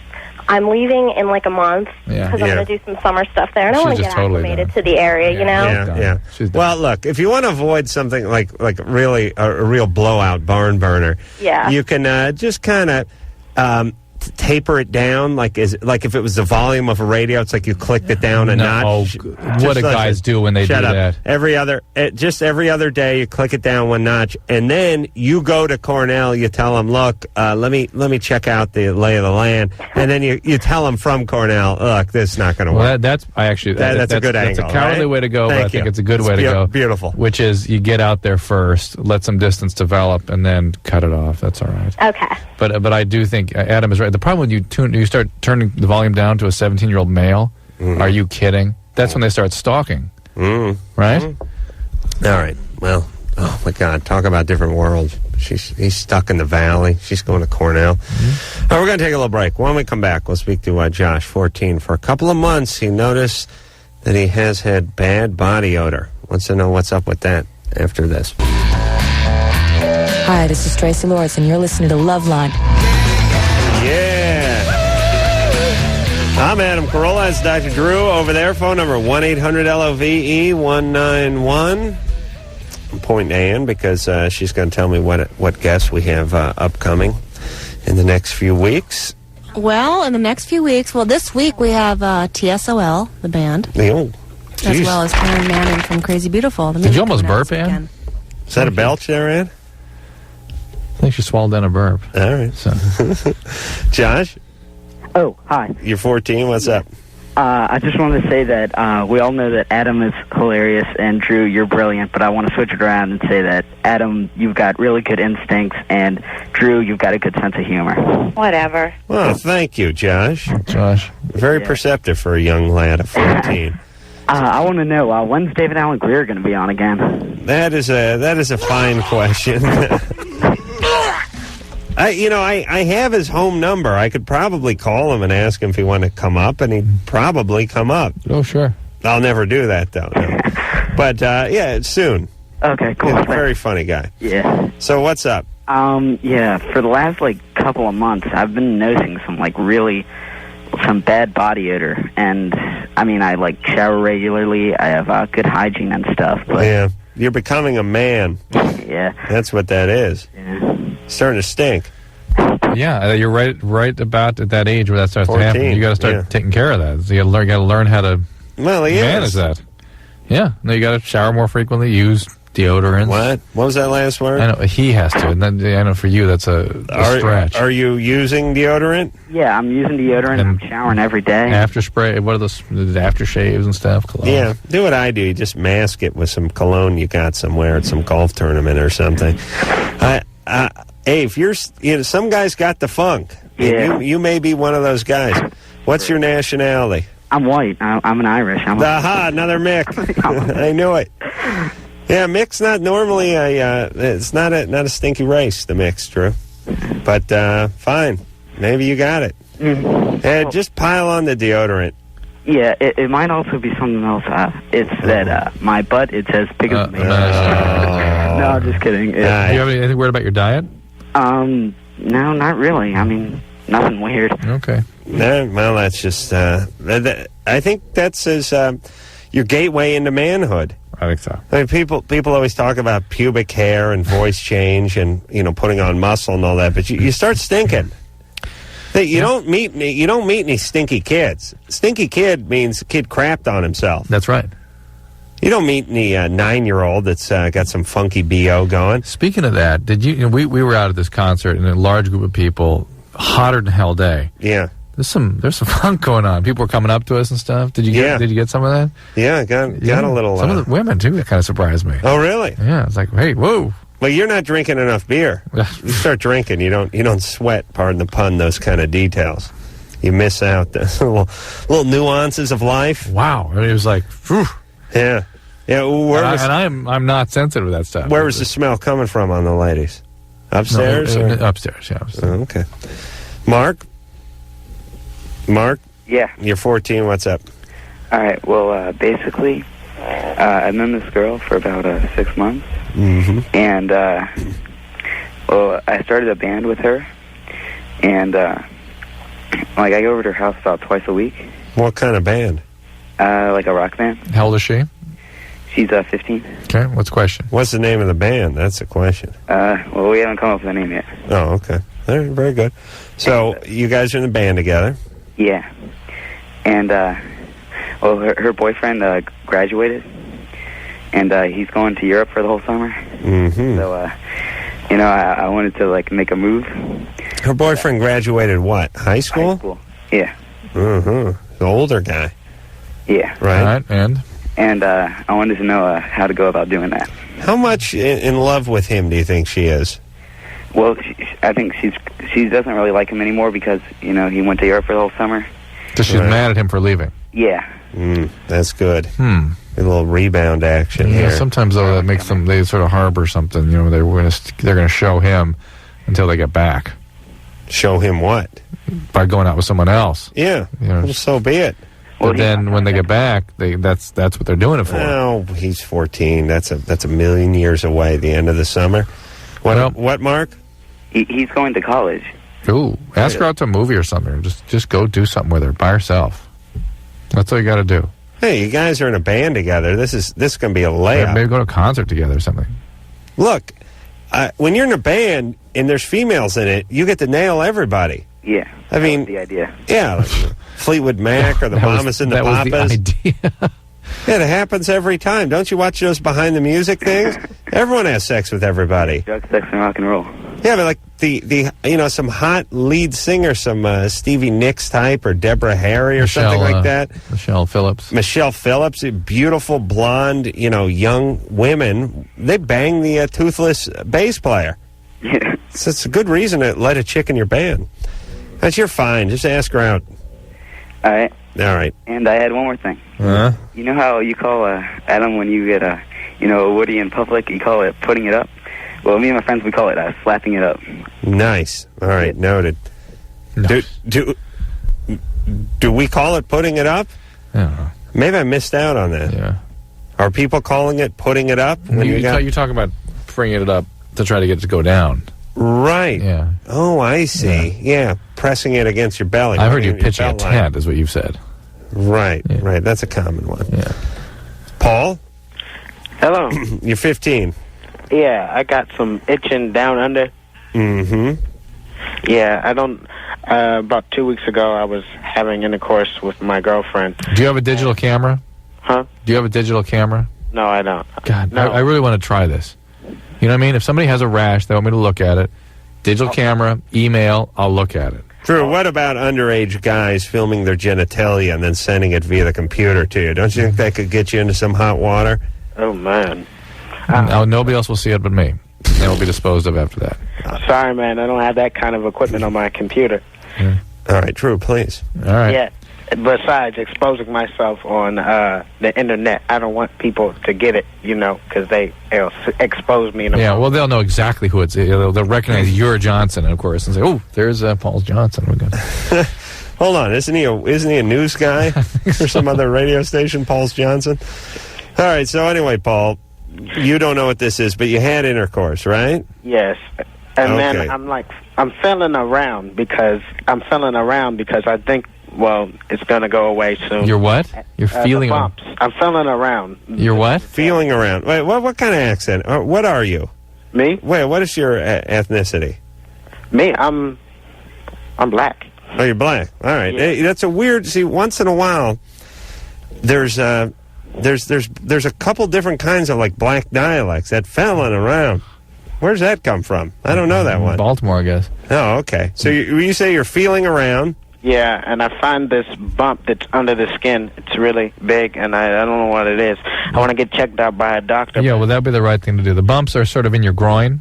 I'm leaving in like a month because I'm going to do some summer stuff there, and I want to get acclimated to the area, you know? Yeah. Well, look, if you want to avoid something like really a real blowout barn burner, you can just kind of taper it down, like if it was the volume of a radio, it's like you clicked it down a notch. What do guys do when they do that? Every other day, you click it down one notch, and then you go to Cornell. You tell them, look, let me check out the lay of the land, and then you tell them from Cornell, look, this is not going to work. Well, that's a good angle. That's a cowardly way to go, but I think it's a good way to go. Beautiful. Which is you get out there first, let some distance develop, and then cut it off. That's all right. Okay. But I do think Adam is right. The problem when you start turning the volume down to a 17-year-old male, are you kidding? That's when they start stalking. Right? All right. Well, oh my God, talk about different worlds. He's stuck in the valley. She's going to Cornell. All right, we're going to take a little break. When we come back, we'll speak to Josh, 14. For a couple of months, he noticed that he has had bad body odor. Wants to know what's up with that after this. Hi, this is Tracy Lords, and you're listening to Loveline. Yeah. I'm Adam Carolla. It's Dr. Drew over there. Phone number 1-800-LOVE-191. I'm pointing to Ann because she's going to tell me what guests we have upcoming in the next few weeks. Well, in the next few weeks, this week we have TSOL, the band. Oh, as well as Karen Manning from Crazy Beautiful. Did you almost burp, Ann? Is that a belch there, Ann? I think she swallowed down a burp. All right. So. Josh? Oh, hi. You're 14. What's up? I just wanted to say that we all know that Adam is hilarious and Drew, you're brilliant, but I want to switch it around and say that Adam, you've got really good instincts, and Drew, you've got a good sense of humor. Whatever. Well, thank you, Josh. Josh. Very perceptive for a young lad of 14. I want to know, when's David Alan Grier going to be on again? That is a fine question. I have his home number. I could probably call him and ask him if he wanted to come up, and he'd probably come up. Oh, sure. I'll never do that, though. No. But, yeah, soon. Okay, cool. He's a very funny guy. Yeah. So what's up? Yeah, for the last, couple of months, I've been noticing some bad body odor. And, I, shower regularly. I have good hygiene and stuff. But yeah, you're becoming a man. Yeah. That's what that is. Yeah. Starting to stink. Yeah, you're right about at that age where that starts 14, to happen. You got to start taking care of that. So you got to learn how to manage that. Yeah, no, you got to shower more frequently, use deodorant. What was that last word? I know he has to, and then I know for you that's a stretch. Are you using deodorant? Yeah, I'm using deodorant. I'm showering every day. After spray, what are those aftershaves and stuff? Cologne. Yeah, do what I do. You just mask it with some cologne you got somewhere at some golf tournament or something. Hey, if you're, some guys got the funk. Yeah. You may be one of those guys. What's your nationality? I'm white. I'm an Irish. Aha, another Mick. I knew it. Yeah, Mick's not normally it's not a stinky race, the Mick's, Drew. But, fine. Maybe you got it. And just pile on the deodorant. Yeah, it might also be something else. It's that my butt, it's as big as me. No, I'm just kidding. Do you have anything weird about your diet? No, not really. Nothing weird. Okay. Well, that's just, I think that's your gateway into manhood. I think so. People always talk about pubic hair and voice change and, putting on muscle and all that, but you start stinking. You don't meet any stinky kids. Stinky kid means a kid crapped on himself. That's right. You don't meet any 9-year-old that's got some funky BO going. Speaking of that, did we were out at this concert and a large group of people, hotter than hell day. Yeah. There's some funk going on. People were coming up to us and stuff. Did you get some of that? Yeah, I got a little. Some of the women too. That kind of surprised me. Oh, really? Yeah. It's like, hey, whoa. Well, you're not drinking enough beer. You start drinking, you don't sweat. Pardon the pun. Those kind of details, you miss out the little nuances of life. Wow. It was like, whew. Yeah. I'm not sensitive to that stuff. Where was the smell coming from on the ladies? Upstairs? Upstairs, yeah. Oh, okay. Mark? Yeah. You're 14. What's up? All right. Well, basically, I've known this girl for about 6 months. Mm-hmm. And, I started a band with her. And, I go over to her house about twice a week. What kind of band? Like a rock band. How old is she? She's 15. Okay, what's the question? What's the name of the band? That's the question. Well, we haven't come up with a name yet. Oh, okay. Very good. So, you guys are in the band together? Yeah. And, her boyfriend graduated, and he's going to Europe for the whole summer. Mm-hmm. So, I wanted to, make a move. Her boyfriend graduated what? High school? High school, yeah. Mm-hmm. The older guy. Yeah. Right. All right, and I wanted to know how to go about doing that. How much in love with him do you think she is? Well, I think she doesn't really like him anymore because, he went to Europe for the whole summer. So she's mad at him for leaving? Yeah. That's good. A little rebound action here. Sometimes, though, that makes them, they sort of harbor something. They're going to show him until they get back. Show him what? By going out with someone else. Yeah. Well, so be it. But then when they get back, that's what they're doing it for. Oh, he's 14. That's a million years away. The end of the summer. What, Mark? He's going to college. Ooh, ask her out to a movie or something. Just go do something with her by herself. That's all you got to do. Hey, you guys are in a band together. This is going to be a layup. Maybe go to a concert together or something. Look, when you're in a band and there's females in it, you get to nail everybody. Yeah. I mean, the idea. Yeah, like Fleetwood Mac or the Mamas and the Papas. That was the idea. Yeah, it happens every time. Don't you watch those behind the music things? Everyone has sex with everybody. Drugs, sex, and rock and roll. Yeah, but like the some hot lead singer, some Stevie Nicks type or Deborah Harry or something like that. Michelle Phillips, beautiful blonde, young women. They bang the toothless bass player. Yeah. So it's a good reason to let a chick in your band. You're fine. Just ask her out. All right. All right. And I had one more thing. Uh-huh. You know how you call Adam when you get a Woody in public? You call it putting it up. Well, me and my friends, we call it slapping it up. Nice. All right, noted. Nice. Do we call it putting it up? Yeah. Maybe I missed out on that. Yeah. Are people calling it putting it up? You're talking about bringing it up to try to get it to go down. Right. Yeah. Oh, I see. Yeah, pressing it against your belly. I heard you pitching a tent, is what you've said. Right, right. That's a common one. Yeah. Paul? Hello. You're 15. Yeah, I got some itching down under. Mm-hmm. Yeah, I don't... about 2 weeks ago, I was having intercourse with my girlfriend. Do you have a digital camera? Huh? Do you have a digital camera? No, I don't. God, no. I really want to try this. You know what I mean? If somebody has a rash, they want me to look at it. Digital camera, email, I'll look at it. Drew, what about underage guys filming their genitalia and then sending it via the computer to you? Don't you think that could get you into some hot water? Oh, man. Now, nobody else will see it but me. They will be disposed of after that. Sorry, man. I don't have that kind of equipment on my computer. Yeah. All right, Drew, please. All right. Yeah. Besides exposing myself on the internet, I don't want people to get it, because they'll expose me. Well, they'll know exactly who it's. They'll recognize you're Johnson, of course, and say, "Oh, there's Paul Johnson." We're good. Hold on, isn't he a news guy for some other radio station? Paul's Johnson. All right. So anyway, Paul, you don't know what this is, but you had intercourse, right? Yes. And then I'm feeling around because I think. Well, it's going to go away soon. You're what? You're feeling... bumps. I'm feeling around. You're what? Feeling around. Wait, what kind of accent? What are you? Me? Wait, what is your ethnicity? Me? I'm black. Oh, you're black. All right. Yeah. Hey, that's a weird... See, once in a while, there's a couple different kinds of, black dialects. That feeling around. Where's that come from? I don't know that one. Baltimore, I guess. Oh, okay. So you say you're feeling around... Yeah, and I find this bump that's under the skin. It's really big, and I don't know what it is. I want to get checked out by a doctor. Yeah, well, that'd be the right thing to do. The bumps are sort of in your groin.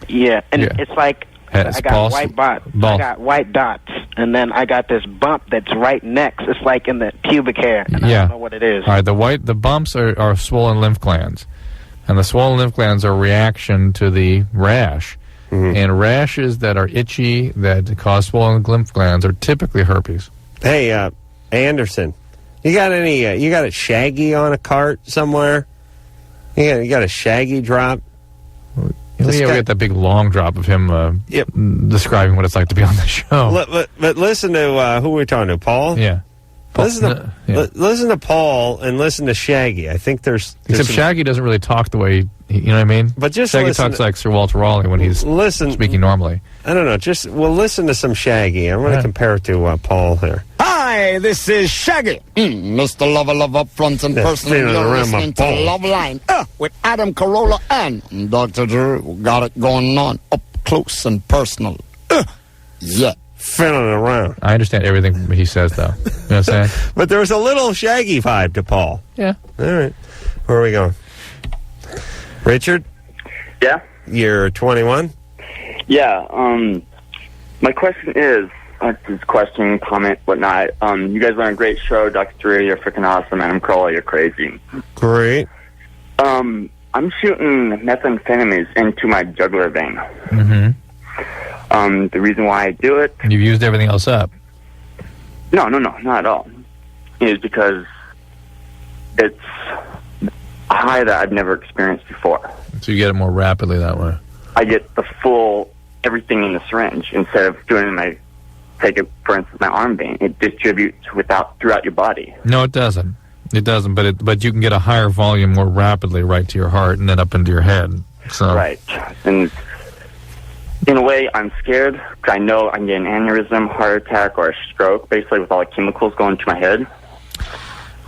Yeah, and it's like I got I got white dots, and then I got this bump that's right next. It's like in the pubic hair, and I don't know what it is. All right, the bumps are swollen lymph glands, and the swollen lymph glands are a reaction to the rash. Mm-hmm. And rashes that are itchy, that cause swollen lymph glands, are typically herpes. Hey, Anderson, you got a Shaggy on a cart somewhere? You got a Shaggy drop? We got that big long drop of him describing what it's like to be on the show. But listen to who we're talking to, Paul? Yeah. Listen to Paul and listen to Shaggy. I think there's Except Shaggy doesn't really talk the way, you know what I mean? But just Shaggy talks like Sir Walter Raleigh when he's speaking normally. I don't know. We'll listen to some Shaggy. I'm going to compare it to Paul here. Hi, this is Shaggy. Mr. Love up front and personal. You're listening to Loveline with Adam Carolla and Dr. Drew. Got it going on up close and personal. Yeah. Feeling around. I understand everything he says, though. You know what I'm saying? But there was a little Shaggy vibe to Paul. Yeah. All right. Where are we going? Richard? Yeah? You're 21? Yeah. My question is, this question, comment, whatnot. You guys are on a great show. Dr. Drew, you're freaking awesome. Adam Carolla, you're crazy. Great. I'm shooting methamphetamines into my jugular vein. Mm-hmm. The reason why I do it... You've used everything else up. No, not at all. Is because it's a high that I've never experienced before. So you get it more rapidly that way. I get the full everything in the syringe instead of doing it in my, take it, for instance, my arm vein. It distributes throughout your body. No, it doesn't. It doesn't, but you can get a higher volume more rapidly right to your heart and then up into your head. So. Right. And in a way, I'm scared because I know I can get an aneurysm, heart attack, or a stroke, basically with all the chemicals going to my head.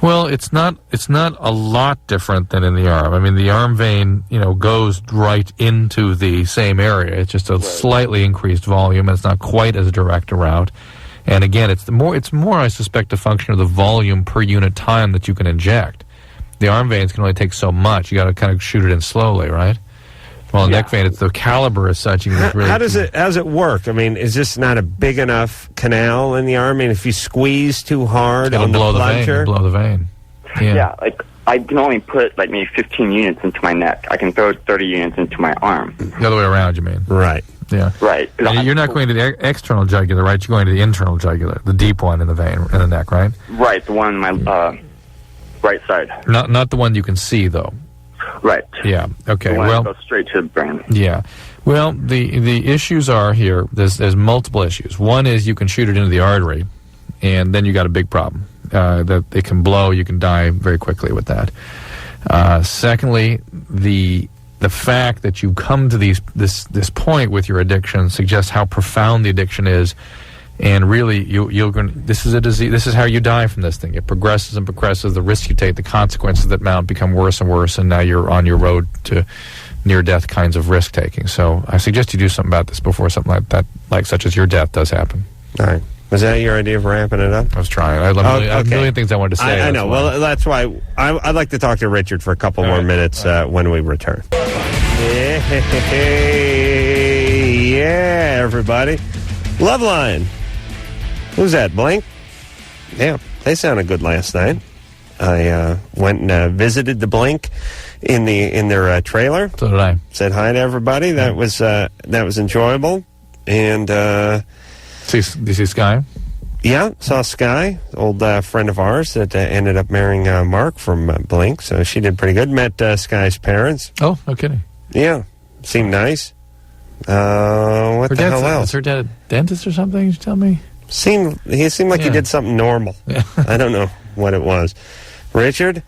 Well, it's not a lot different than in the arm. I mean, the arm vein, goes right into the same area. It's just a slightly increased volume, and it's not quite as direct a route. And again, it's more, I suspect, a function of the volume per unit time that you can inject. The arm veins can only take so much. You got to kind of shoot it in slowly, right? Well, neck vein, it's the caliber is such. You can really how does it work? I mean, is this not a big enough canal in the arm? I mean, if you squeeze too hard on the plunger, blow the vein. Yeah, like I can only put like maybe 15 units into my neck. I can throw 30 units into my arm. The other way around, you mean? Right. Yeah. Right. And you're not going to the external jugular, right? You're going to the internal jugular, the deep one in the vein, in the neck, right? Right, the one on my right side. Not the one you can see, though. Right. Yeah. Okay. The one that goes straight to the brain. Yeah. Well, the issues are here. There's multiple issues. One is you can shoot it into the artery, and then you got a big problem. That it can blow. You can die very quickly with that. Secondly, the fact that you come to this point with your addiction suggests how profound the addiction is, and really this is a disease. This is how you die from this thing. It progresses and progresses. The risks you take, the consequences that mount, become worse and worse, and now you're on your road to near-death kinds of risk-taking. So I suggest you do something about this before something like that, such as your death, does happen. All right. Was that your idea of wrapping it up? I was trying. I have a million things I wanted to say. I know. Well, that's why I'd like to talk to Richard for a couple more minutes when we return. Yeah, everybody. Loveline. Who's that, Blink? Yeah, they sounded good last night. I went and visited the Blink in their trailer. So did I. Said hi to everybody. That was enjoyable. And did you see Sky? Yeah, saw Sky, old friend of ours that ended up marrying Mark from Blink. So she did pretty good. Met Sky's parents. Oh, no kidding. Yeah, seemed nice. What the hell else? Is her dad a dentist or something? You tell me. He seemed like he did something normal. Yeah. I don't know what it was. Richard?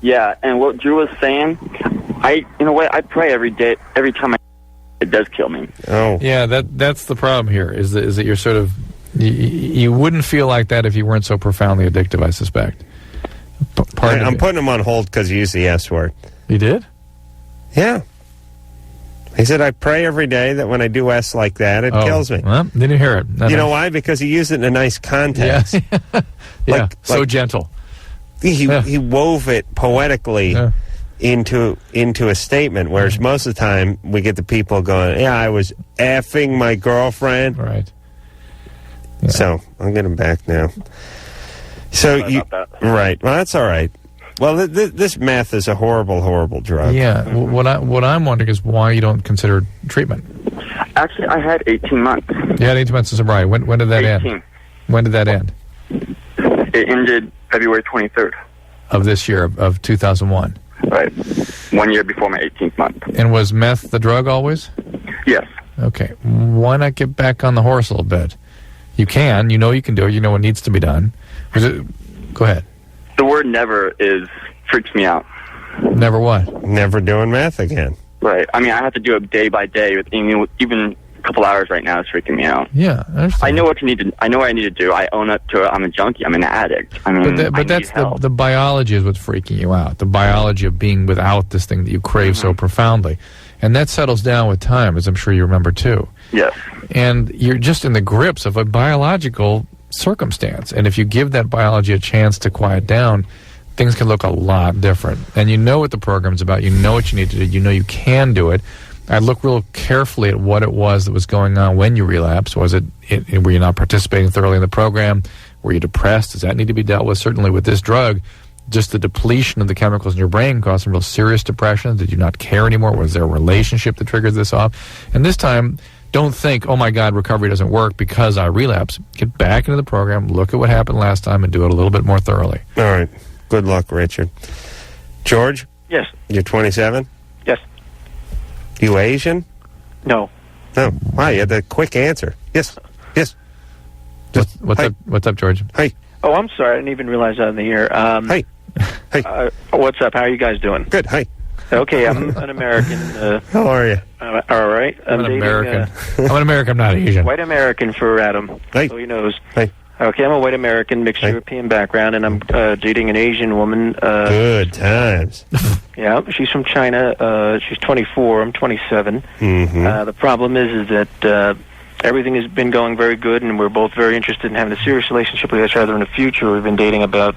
Yeah, and what Drew was saying, I pray every day, every time it does kill me. Oh. Yeah, that's the problem here, is that you're sort of, you wouldn't feel like that if you weren't so profoundly addictive, I suspect. I'm putting him on hold because he used the S word. He did? Yeah. He said, I pray every day that when I do S like that, it kills me. Well, didn't hear it. You know why? Because he used it in a nice context. Yeah, so gentle. He wove it poetically into a statement, whereas most of the time we get the people going, I was effing my girlfriend. Right. Yeah. So, I'll get him back now. Right. Well, that's all right. Well, this meth is a horrible, horrible drug. Yeah. What I'm wondering is why you don't consider treatment. Actually, I had 18 months. You had 18 months of sobriety. When did that 18. end? When did that end? It ended February 23rd. Of this year, of 2001. Right. 1 year before my 18th month. And was meth the drug always? Yes. Okay. Why not get back on the horse a little bit? You can. You know you can do it. You know what needs to be done. Go ahead. The word never freaks me out. Never what? Never doing meth again. Right. I mean, I have to do it day by day. Even a couple hours right now is freaking me out. Yeah, I know what I need to do. I own up to it. I'm a junkie. I'm an addict. I mean, but that's the biology is what's freaking you out. The biology of being without this thing that you crave so profoundly. And that settles down with time, as I'm sure you remember too. Yes. And you're just in the grips of a biological circumstance. And if you give that biology a chance to quiet down, things can look a lot different. And you know what the program's about. You know what you need to do. You know you can do it. I look real carefully at what it was that was going on when you relapsed. Was it were you not participating thoroughly in the program? Were you depressed? Does that need to be dealt with? Certainly with this drug, just the depletion of the chemicals in your brain caused some real serious depression. Did you not care anymore? Was there a relationship that triggered this off? And this time, don't think, oh my God, recovery doesn't work because I relapse. Get back into the program, look at what happened last time, and do it a little bit more thoroughly. All right. Good luck, Richard. George? Yes. You're 27? Yes. You Asian? No. No. Wow, you had a quick answer. Yes. Yes. What's up, George? Hey. Oh, I'm sorry. I didn't even realize that in the air. Hey. Hey. What's up? How are you guys doing? Good. Hi. Okay, I'm an American. How are you? All right. I'm an American. I'm an American. I'm not Asian. White American for Adam. Hey. So he knows. Hey. Okay, I'm a white American, mixed European background, and I'm dating an Asian woman. Good times. Yeah, she's from China. She's 24. I'm 27. Mm-hmm. The problem is that everything has been going very good, and we're both very interested in having a serious relationship with each other in the future. We've been dating about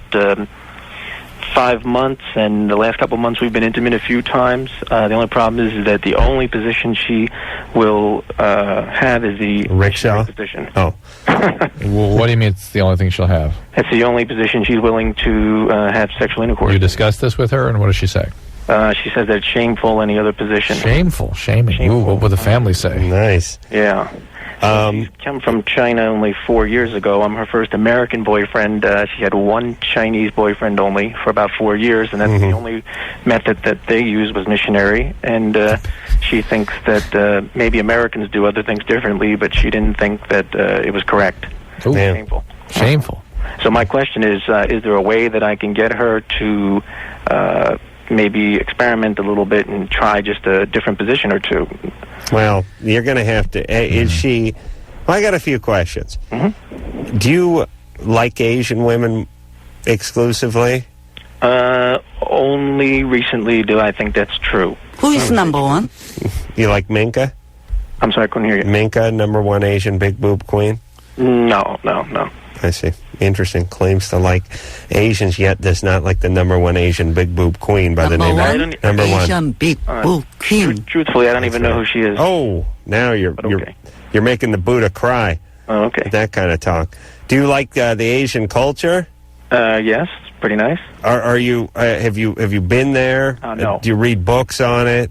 5 months, and the last couple of months we've been intimate a few times. The only problem is that the only position she will have is the rickshaw position. Oh. Well, what do you mean it's the only thing she'll have? That's the only position she's willing to have sexual intercourse. You discussed this with her, and what does she say? She says that it's shameful, any other position. Shameful, shaming. Ooh, what would the family say? Nice. Yeah. She's come from China only 4 years ago. I'm her first American boyfriend. She had one Chinese boyfriend only for about 4 years, and that's the only method that they use was missionary. And she thinks that maybe Americans do other things differently, but she didn't think that it was correct. Ooh. Shameful. Shameful. So my question is there a way that I can get her to maybe experiment a little bit and try just a different position or two? Well, you're going to have to... Is she... Well, I got a few questions. Mm-hmm. Do you like Asian women exclusively? Only recently do I think that's true. Who is number one? You like Minka? I'm sorry, I couldn't hear you. Minka, number one Asian big boob queen? No. I see. Interesting. Claims to like Asians, yet does not like the number one Asian big boob queen by the name of number one. Asian big boob queen. Truthfully, I don't even know who she is. Oh, now you're making the Buddha cry. Oh, okay. That kind of talk. Do you like the Asian culture? Yes, it's pretty nice. Are you? Have you been there? No. Do you read books on it?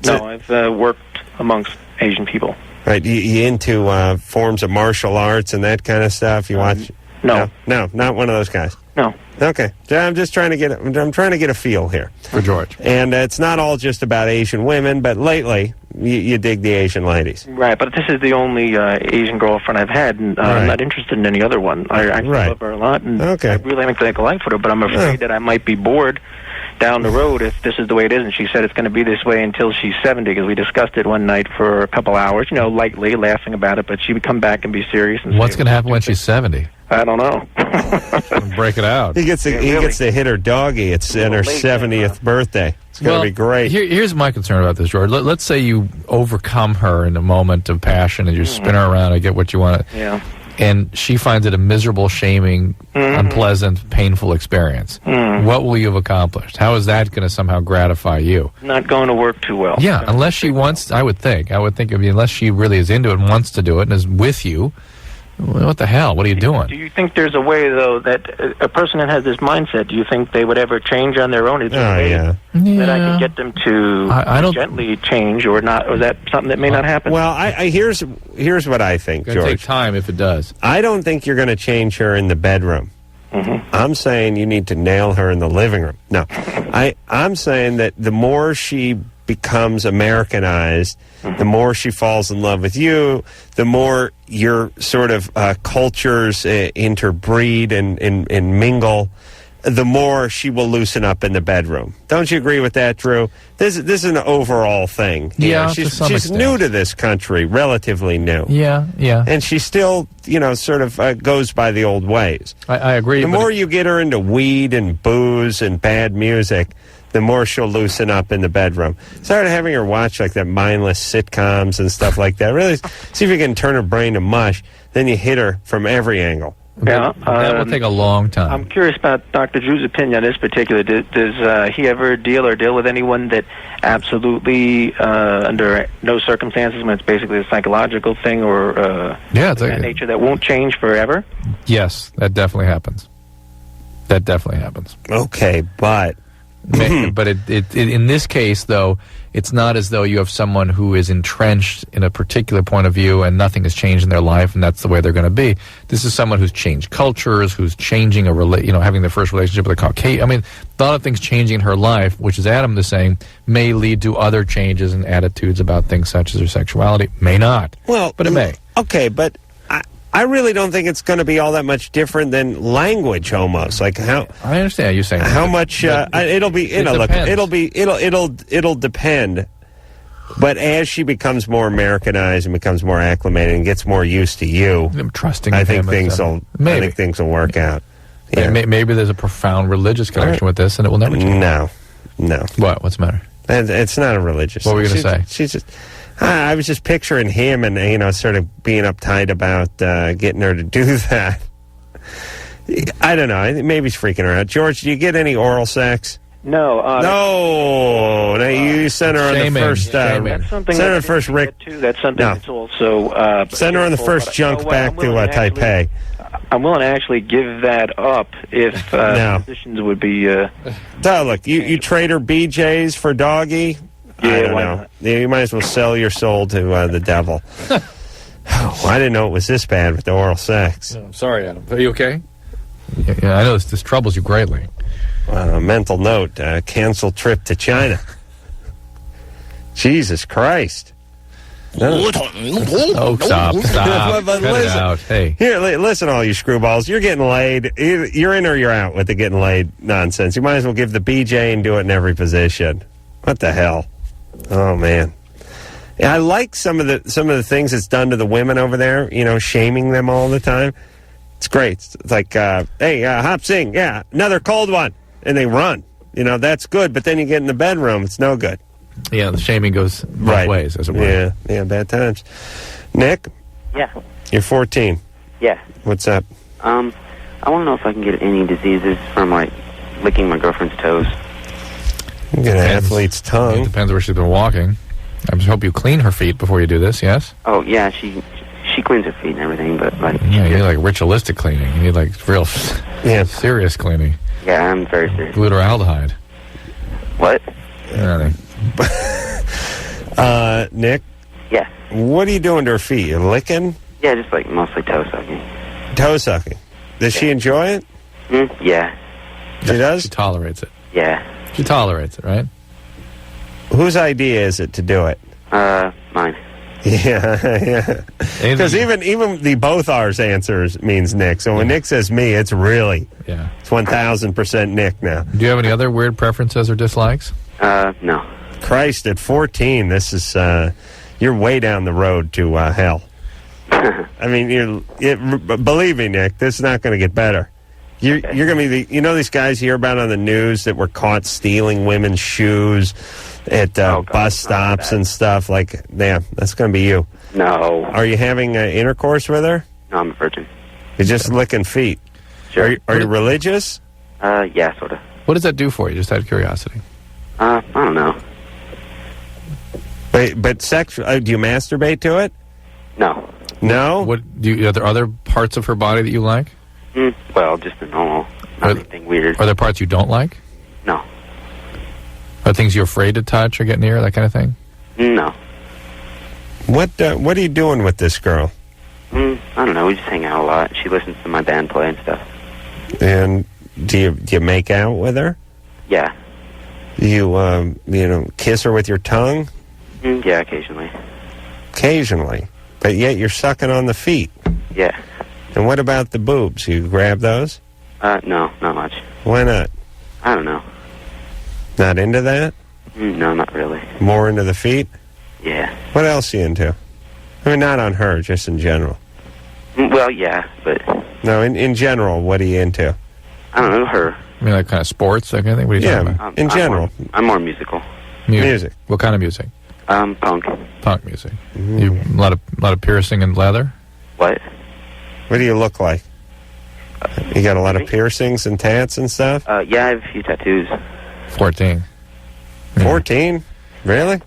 No, I've worked amongst Asian people. Right, you into forms of martial arts and that kind of stuff? You watch? No, not one of those guys. No. Okay, I'm just trying to get. I'm trying to get a feel here for George. And it's not all just about Asian women, but lately you dig the Asian ladies. Right, but this is the only Asian girlfriend I've had, and I'm not interested in any other one. I love her a lot, and I really like to life with her, but I'm afraid that I might be bored down the road if this is the way it is. And she said it's going to be this way until she's 70, because we discussed it one night for a couple hours, lightly laughing about it, but she would come back and be serious. And what's going to happen when she's 70? I don't know. Break it out. He gets to hit her doggy. It's in her 70th birthday. It's going to be great. Here's my concern about this, George. Let's say you overcome her in a moment of passion and you spin her around and get what you want. Yeah. And she finds it a miserable, shaming, unpleasant, painful experience. What will you have accomplished? How is that going to somehow gratify you? Not going to work too well. Yeah, unless she wants, I would think, unless she really is into it and wants to do it and is with you, what the hell? What are you doing? Do you think there's a way, though, that a person that has this mindset, do you think they would ever change on their own? Is there a way that I can get them to gently change, or not? Or is that something that may not happen? Well, here's what I think, George. It's going to take time if it does. I don't think you're going to change her in the bedroom. I'm saying you need to nail her in the living room. No, I'm saying that the more she becomes Americanized, the more she falls in love with you, the more your sort of cultures interbreed and mingle, the more she will loosen up in the bedroom. Don't you agree with that, Drew? This is an overall thing. Yeah, she's new to this country, relatively new. Yeah. And she still, sort of goes by the old ways. I agree. The more you get her into weed and booze and bad music, the more she'll loosen up in the bedroom. Started having her watch like that mindless sitcoms and stuff like that. Really see if you can turn her brain to mush. Then you hit her from every angle. Yeah, that will take a long time. I'm curious about Dr. Drew's opinion on this particular. Does he ever deal with anyone that absolutely, under no circumstances, when it's basically a psychological thing or that nature, that won't change forever? Yes, that definitely happens. Okay, but in this case, though, it's not as though you have someone who is entrenched in a particular point of view and nothing has changed in their life and that's the way they're going to be. This is someone who's changed cultures, who's changing having their first relationship with a Caucasian. I mean, a lot of things changing in her life, which, as Adam is saying, may lead to other changes in attitudes about things such as her sexuality. May not. Well, but it may. Okay, but I really don't think it's going to be all that much different than language, almost. Like how I understand you saying how much it'll be. It'll depend. But as she becomes more Americanized and becomes more acclimated and gets more used to you, I'm trusting. I think things will work out. Yeah. Maybe there's a profound religious connection with this, and it will never change. No. What? What's the matter? It's not a religious. What were you going to say? She's just. I was just picturing him, and sort of being uptight about getting her to do that. I don't know. Maybe he's freaking her out. George, do you get any oral sex? No. No. You sent her on the first. That's something send her on the first Rick. That's something that's also. Send her on the first junk back to Taipei. I'm willing to actually give that up if physicians would be. Look, you trade her BJs for doggy. Yeah, I don't know. You might as well sell your soul to the devil. I didn't know it was this bad with the oral sex. No, I'm sorry, Adam. Are you okay? Yeah, I know this troubles you greatly. Mental note, cancel trip to China. Jesus Christ. Stop. Cut it out. Hey. Here, listen, all you screwballs. You're getting laid. You're in or you're out with the getting laid nonsense. You might as well give the BJ and do it in every position. What the hell? Oh, man. Yeah, I like some of the things it's done to the women over there, shaming them all the time. It's great. It's like, hey, Hop Sing, yeah, another cold one. And they run. That's good, but then you get in the bedroom, it's no good. Yeah, the shaming goes both ways, as it were. Yeah, bad times. Nick? Yeah. You're 14. Yeah. What's up? I want to know if I can get any diseases from, licking my girlfriend's toes. You get an athlete's tongue. It depends where she's been walking. I just hope you clean her feet before you do this, yes? Oh, yeah, she cleans her feet and everything, but, Yeah, you need, ritualistic cleaning. You need, real serious cleaning. Yeah, I'm very serious. Glutaraldehyde. What? Nick? Yeah. What are you doing to her feet? You licking? Yeah, just mostly toe sucking. Toe sucking. Does she enjoy it? Yeah. She does? She tolerates it. Yeah. She tolerates it, right? Whose idea is it to do it? Mine. Yeah. Because even the both ours answers means Nick. So when Nick says me, it's really it's 1,000% Nick now. Do you have any other weird preferences or dislikes? No. Christ, at 14, this is you're way down the road to hell. I mean, believe me, Nick, this is not going to get better. You're going to be these guys you hear about on the news that were caught stealing women's shoes at bus stops and stuff. That's going to be you. No. Are you having intercourse with her? No, I'm a virgin. You're just licking feet. Sure. Are you religious? Yeah, sort of. What does that do for you, just out of curiosity? I don't know. But sexual? Do you masturbate to it? No. No? Are there other parts of her body that you like? Well, just the normal. Not anything weird. Are there parts you don't like? No. Are things you're afraid to touch or get near, that kind of thing? No. What are you doing with this girl? I don't know. We just hang out a lot. She listens to my band play and stuff. And do you make out with her? Yeah. Do you kiss her with your tongue? Yeah, occasionally. Occasionally, but yet you're sucking on the feet. Yeah. And what about the boobs? You grab those? No, not much. Why not? I don't know. Not into that? No, not really. More into the feet? Yeah. What else are you into? I mean, not on her, just in general. Well, yeah, but... No, in general, what are you into? I don't know, her. I mean, kind of sports, that kind of thing? What are you talking about? In general. I'm more musical. Music. What kind of music? Punk. Punk music. You a lot of piercing and leather? What? What do you look like? You got a lot of piercings and tats and stuff? Yeah, I have a few tattoos. 14. 14? Really?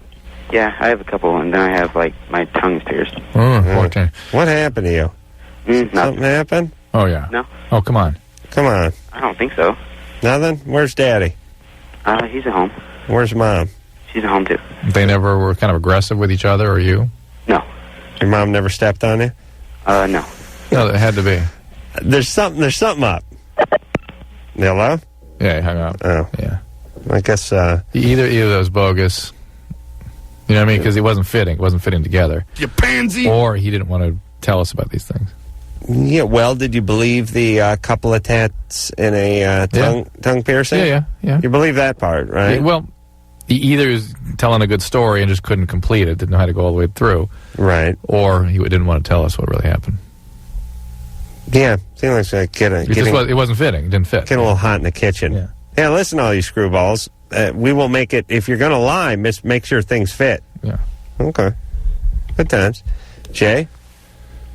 Yeah, I have a couple, and then I have, my tongue's pierced. 14. What happened to you? Something happened? Oh, yeah. No. Oh, come on. Come on. I don't think so. Nothing? Where's Daddy? He's at home. Where's Mom? She's at home, too. They never were kind of aggressive with each other, or you? No. Your mom never stepped on you? No. No, it had to be. There's something up. Hello? Yeah, he hung up. Oh. Yeah. I guess, Either of those bogus. You know what I mean? Because it wasn't fitting. It wasn't fitting together. You pansy! Or he didn't want to tell us about these things. Yeah, well, did you believe the couple of tats in a tongue piercing? Yeah. You believe that part, right? Yeah, well, he either is telling a good story and just couldn't complete it, didn't know how to go all the way through. Right. Or he didn't want to tell us what really happened. Yeah, seems like it wasn't fitting. It didn't fit. Getting a little hot in the kitchen. Yeah, listen to all you screwballs. We will make it, if you're going to lie, make sure things fit. Yeah. Okay. Good times. Jay?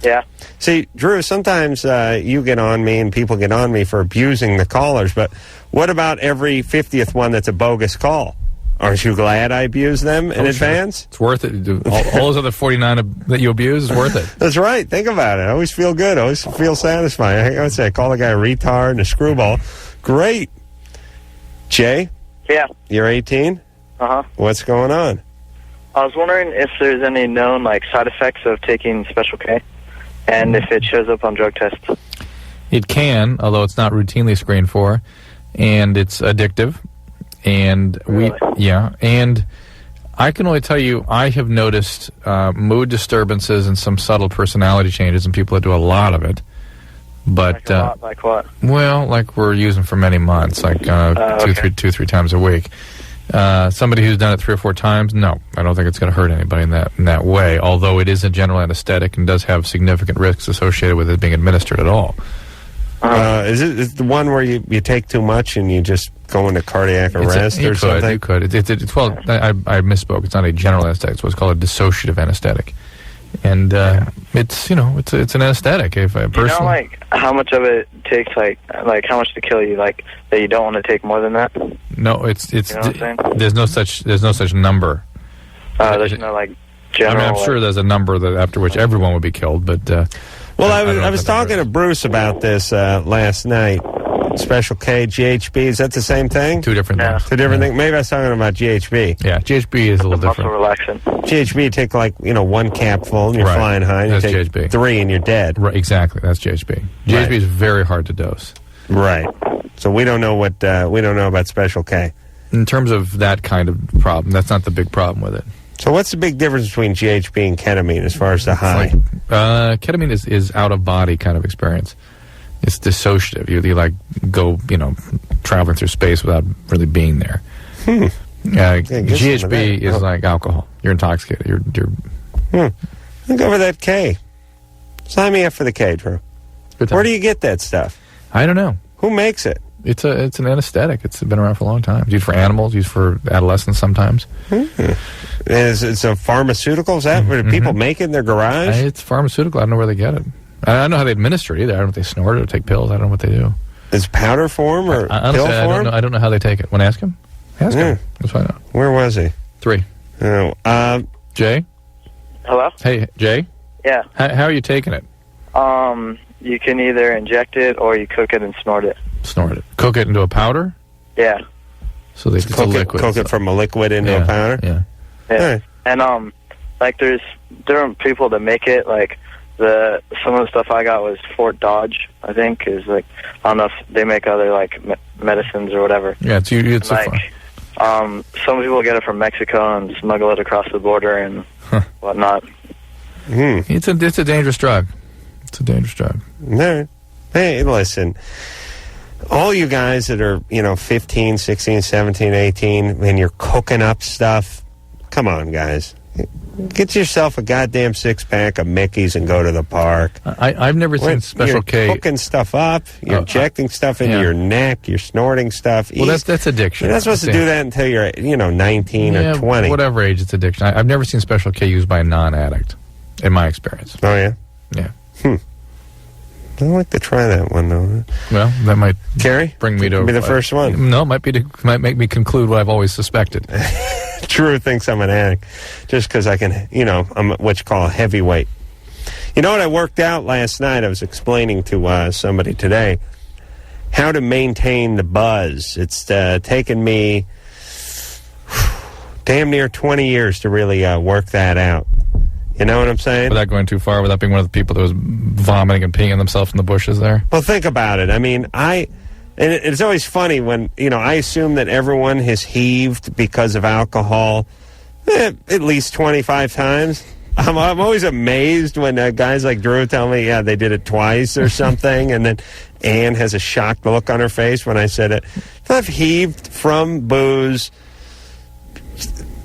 Yeah. See, Drew, sometimes you get on me and people get on me for abusing the callers, but what about every 50th one that's a bogus call? Aren't you glad I abuse them in advance? Sure. It's worth it. All those other 49 that you abuse is worth it. That's right. Think about it. I always feel good. I always feel satisfying. I would say I call a guy a retard and a screwball. Great. Jay? Yeah. You're 18? Uh-huh. What's going on? I was wondering if there's any known side effects of taking Special K, and if it shows up on drug tests. It can, although it's not routinely screened for, and it's addictive. And and I can only tell you I have noticed mood disturbances and some subtle personality changes in people that do a lot of it. But like what? Well, like we're using for many months, like two, three times a week. Somebody who's done it 3 or 4 times, no, I don't think it's going to hurt anybody in that way. Although it is a general anesthetic and does have significant risks associated with it being administered at all. Is it the one where you take too much and you just go into cardiac arrest or something? You could. I misspoke. It's not a general anesthetic. It's what's called a dissociative anesthetic. And it's an anesthetic. If a person, how much of it takes, how much to kill you, that you don't want to take more than that? No, it's you know what I'm saying? there's no such number. There's no general. I mean, I'm sure there's a number that after which everyone would be killed, but. Well, I was talking to Bruce about this last night. Special K, GHB, is that the same thing? 2 different things. 2 different things? Maybe I was talking about GHB. Yeah, GHB is a little different. Relaxant. GHB, you take 1 capful and you're flying high. And that's you take GHB. 3 and you're dead. Right, exactly, that's GHB. GHB is very hard to dose. Right. So we don't know about Special K. In terms of that kind of problem, that's not the big problem with it. So what's the big difference between GHB and ketamine as far as the high? Ketamine is out-of-body kind of experience. It's dissociative. You go, traveling through space without really being there. GHB is like alcohol. You're intoxicated. You're Think over that K. Sign me up for the K, Drew. Where do you get that stuff? I don't know. Who makes it? It's an anesthetic. It's been around for a long time. It's used for animals, used for adolescents sometimes. It's a pharmaceutical? Is that where people make it in their garage? It's pharmaceutical. I don't know where they get it. I don't know how they administer it either. I don't know if they snort it or take pills. I don't know what they do. Is powder form or pill form? I don't know how they take it. Want to ask him? Ask him. Let's find out. Where was he? 3. Oh, Jay? Hello? Hey, Jay? Yeah. How are you taking it? You can either inject it or you cook it and snort it. Snort it. Cook it into a powder? Yeah. So it's a liquid. Cook it from a liquid into a powder? Yeah. Right. And there's different people that make it. Some of the stuff I got was Fort Dodge, I think, is I don't know if they make other medicines or whatever. Yeah, it's some people get it from Mexico and smuggle it across the border and whatnot. It's a dangerous drug. It's a dangerous drug. No. Hey, listen. All you guys that are, 15, 16, 17, 18, and you're cooking up stuff, come on, guys. Get yourself a goddamn 6-pack of Mickey's and go to the park. I've never seen Special K. You're cooking stuff up. You're injecting stuff into your neck. You're snorting stuff. Well, that's addiction. You're not supposed to do that until you're, 19 or 20. Whatever age, it's addiction. I've never seen Special K used by a non-addict, in my experience. Oh, yeah? Yeah. I'd like to try that one, though. Well, that might bring me to be the first one. No, it might make me conclude what I've always suspected. Drew thinks I'm an addict just because I can, I'm what you call a heavyweight. You know what I worked out last night? I was explaining to somebody today how to maintain the buzz. It's taken me damn near 20 years to really work that out. You know what I'm saying? Without going too far, without being one of the people that was vomiting and peeing themselves in the bushes there. Well, think about it. I mean, it's always funny when, I assume that everyone has heaved because of alcohol at least 25 times. I'm always amazed when guys like Drew tell me, they did it twice or something, and then Ann has a shocked look on her face when I said it. I've heaved from booze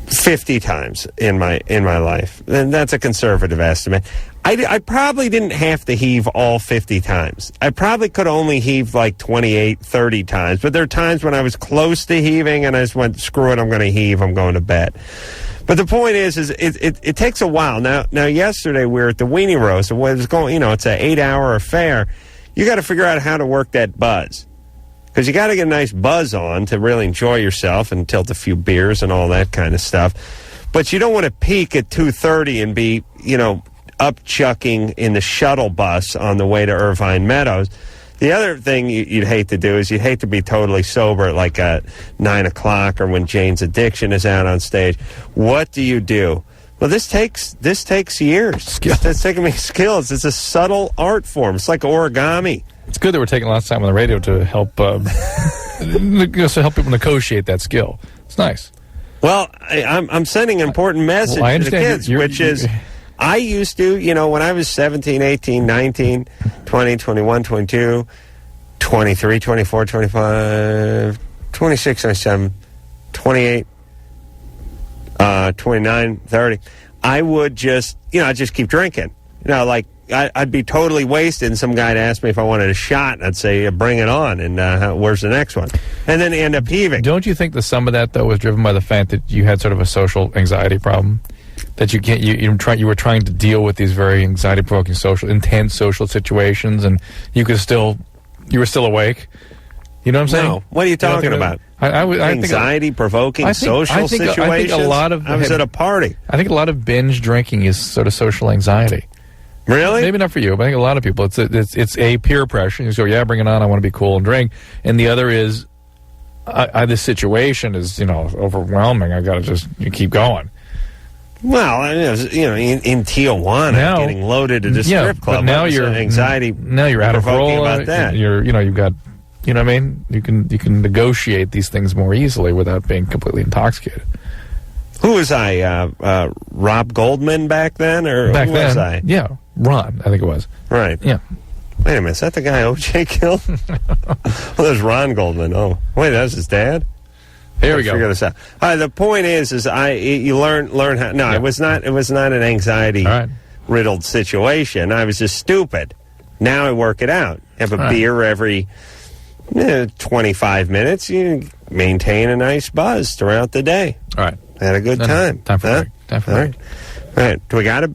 50 times in my life, and that's a conservative estimate. I probably didn't have to heave all 50 times. I probably could only heave like 28, 30 times, but there are times when I was close to heaving and I just went, screw it, I'm going to heave, I'm going to bed. But the point is it takes a while. Now yesterday we were at the Weenie Roast, and what was going, it's an 8-hour affair. You got to figure out how to work that buzz, because you got to get a nice buzz on to really enjoy yourself and tilt a few beers and all that kind of stuff. But you don't want to peak at 2:30 and be, up chucking in the shuttle bus on the way to Irvine Meadows. The other thing you'd hate to do is you'd hate to be totally sober at like 9 o'clock or when Jane's Addiction is out on stage. What do you do? Well, this takes years. It's taking me skills. It's a subtle art form. It's like origami. It's good that we're taking lots of time on the radio to help help people negotiate that skill. It's nice. Well, I'm sending an important message to the kids, which is I used to, when I was 17, 18, 19, 20, 21, 22, 23, 24, 25, 26, 27, 28, 29, 30, I would just, I'd just keep drinking. I'd be totally wasted, and some guy'd ask me if I wanted a shot, and I'd say, bring it on, and where's the next one? And then end up heaving. Don't you think that some of that, though, was driven by the fact that you had sort of a social anxiety problem? That you were trying to deal with these very anxiety-provoking intense social situations, and you were still awake? You know what I'm saying? No. What are you talking about? Anxiety-provoking social situations? I was at a party. I think a lot of binge drinking is sort of social anxiety. Really? Maybe not for you, but I think a lot of people. It's a peer pressure. You just go, yeah, bring it on. I want to be cool and drink. And the other is, this situation is overwhelming. I got to just keep going. Well, in Tijuana, getting loaded at a strip club. But now you're anxiety. Now you're out of Carolla. About that. You've got, what I mean. You can negotiate these things more easily without being completely intoxicated. Who was I? Rob Goldman back then, or back who then? Was I? Yeah, Ron. I think it was. Right. Yeah. Wait a minute, is that the guy O.J. killed? Well, there's Ron Goldman. Oh, wait, that's his dad. Here we go. Figure this out. The point is you learn how. No, it was not an anxiety riddled situation. I was just stupid. Now I work it out. Have a beer every 25 minutes. You maintain a nice buzz throughout the day. All right. Had a good time. Time for break. All right. Do we got to?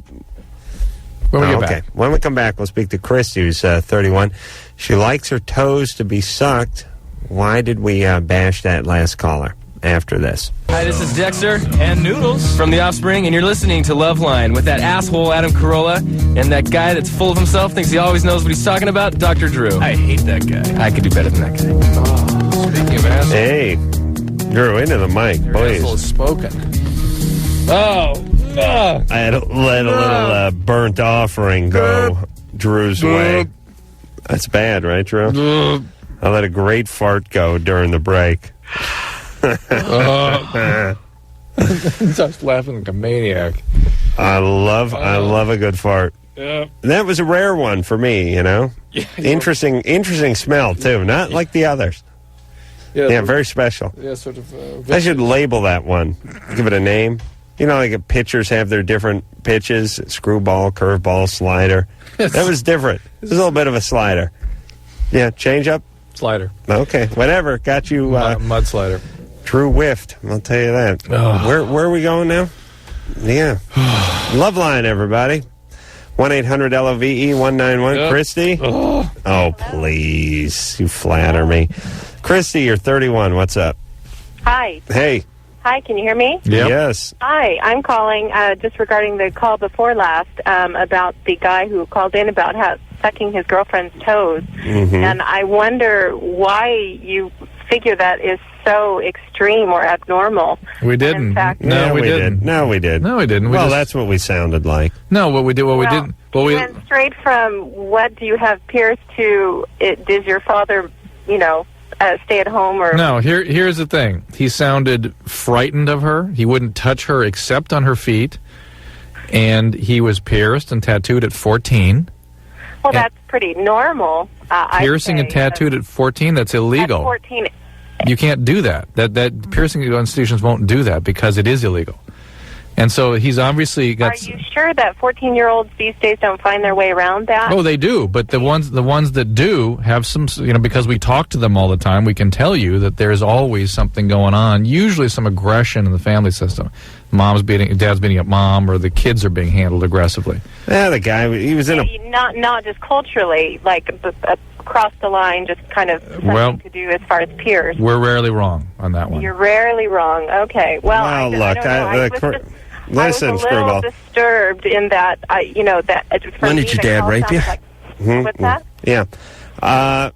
When we get back. When we come back, we'll speak to Christy, who's 31. She likes her toes to be sucked. Why did we bash that last caller? After this. Hi, this is Dexter and Noodles from The Offspring, and you're listening to Loveline with that asshole Adam Carolla and that guy that's full of himself, thinks he always knows what he's talking about, Dr. Drew. I hate that guy. I could do better than that guy. Oh, speaking of assholes. Hey, Drew, into the mic, please. Asshole spoken. I had to let a little burnt offering go Drew's way. That's bad, right, Drew? I let a great fart go during the break. Starts laughing like a maniac. I love a good fart. Yeah. That was a rare one for me, Yeah, interesting smell too. Not like the others. Yeah, very special. Yeah, sort of. I should label that one. Give it a name. Like pitchers have their different pitches: screwball, curveball, slider. Yes. That was different. It was a little bit of a slider. Yeah, change up. Slider. Okay, whatever. Got you. Mud slider. Drew whiffed. I'll tell you that. Oh. Where are we going now? Yeah. Loveline, everybody. 1-800-LOVE-191. Yep. Christy? Oh, please. You flatter me. Christy, you're 31. What's up? Hi. Hey. Hi, can you hear me? Yep. Yes. Hi, I'm calling just regarding the call before last about the guy who called in about sucking his girlfriend's toes. Mm-hmm. And I wonder why you figure that is so extreme or abnormal. We didn't. In fact, No, we didn't. No, we didn't. Well, that's what we sounded like. No, what we did. We didn't. We went straight from what do you have pierced to does your father, stay at home or... No, here's the thing. He sounded frightened of her. He wouldn't touch her except on her feet. And he was pierced and tattooed at 14. Well, that's pretty normal. Piercing and tattooed at 14, that's illegal. At 14, You can't do that. That piercing institutions won't do that because it is illegal. And so he's obviously got... Are you sure that 14-year-olds these days don't find their way around that? Oh, they do. But the ones that do have some, because we talk to them all the time, we can tell you that there's always something going on, usually some aggression in the family system. Dad's beating up mom, or the kids are being handled aggressively. Yeah, the guy, he was in a... Not just culturally, like across the line, just kind of something to do as far as peers. We're rarely wrong on that one. You're rarely wrong. Okay. Well, I listen, I was a little disturbed in that, when did your dad rape you? What's that? Yeah. That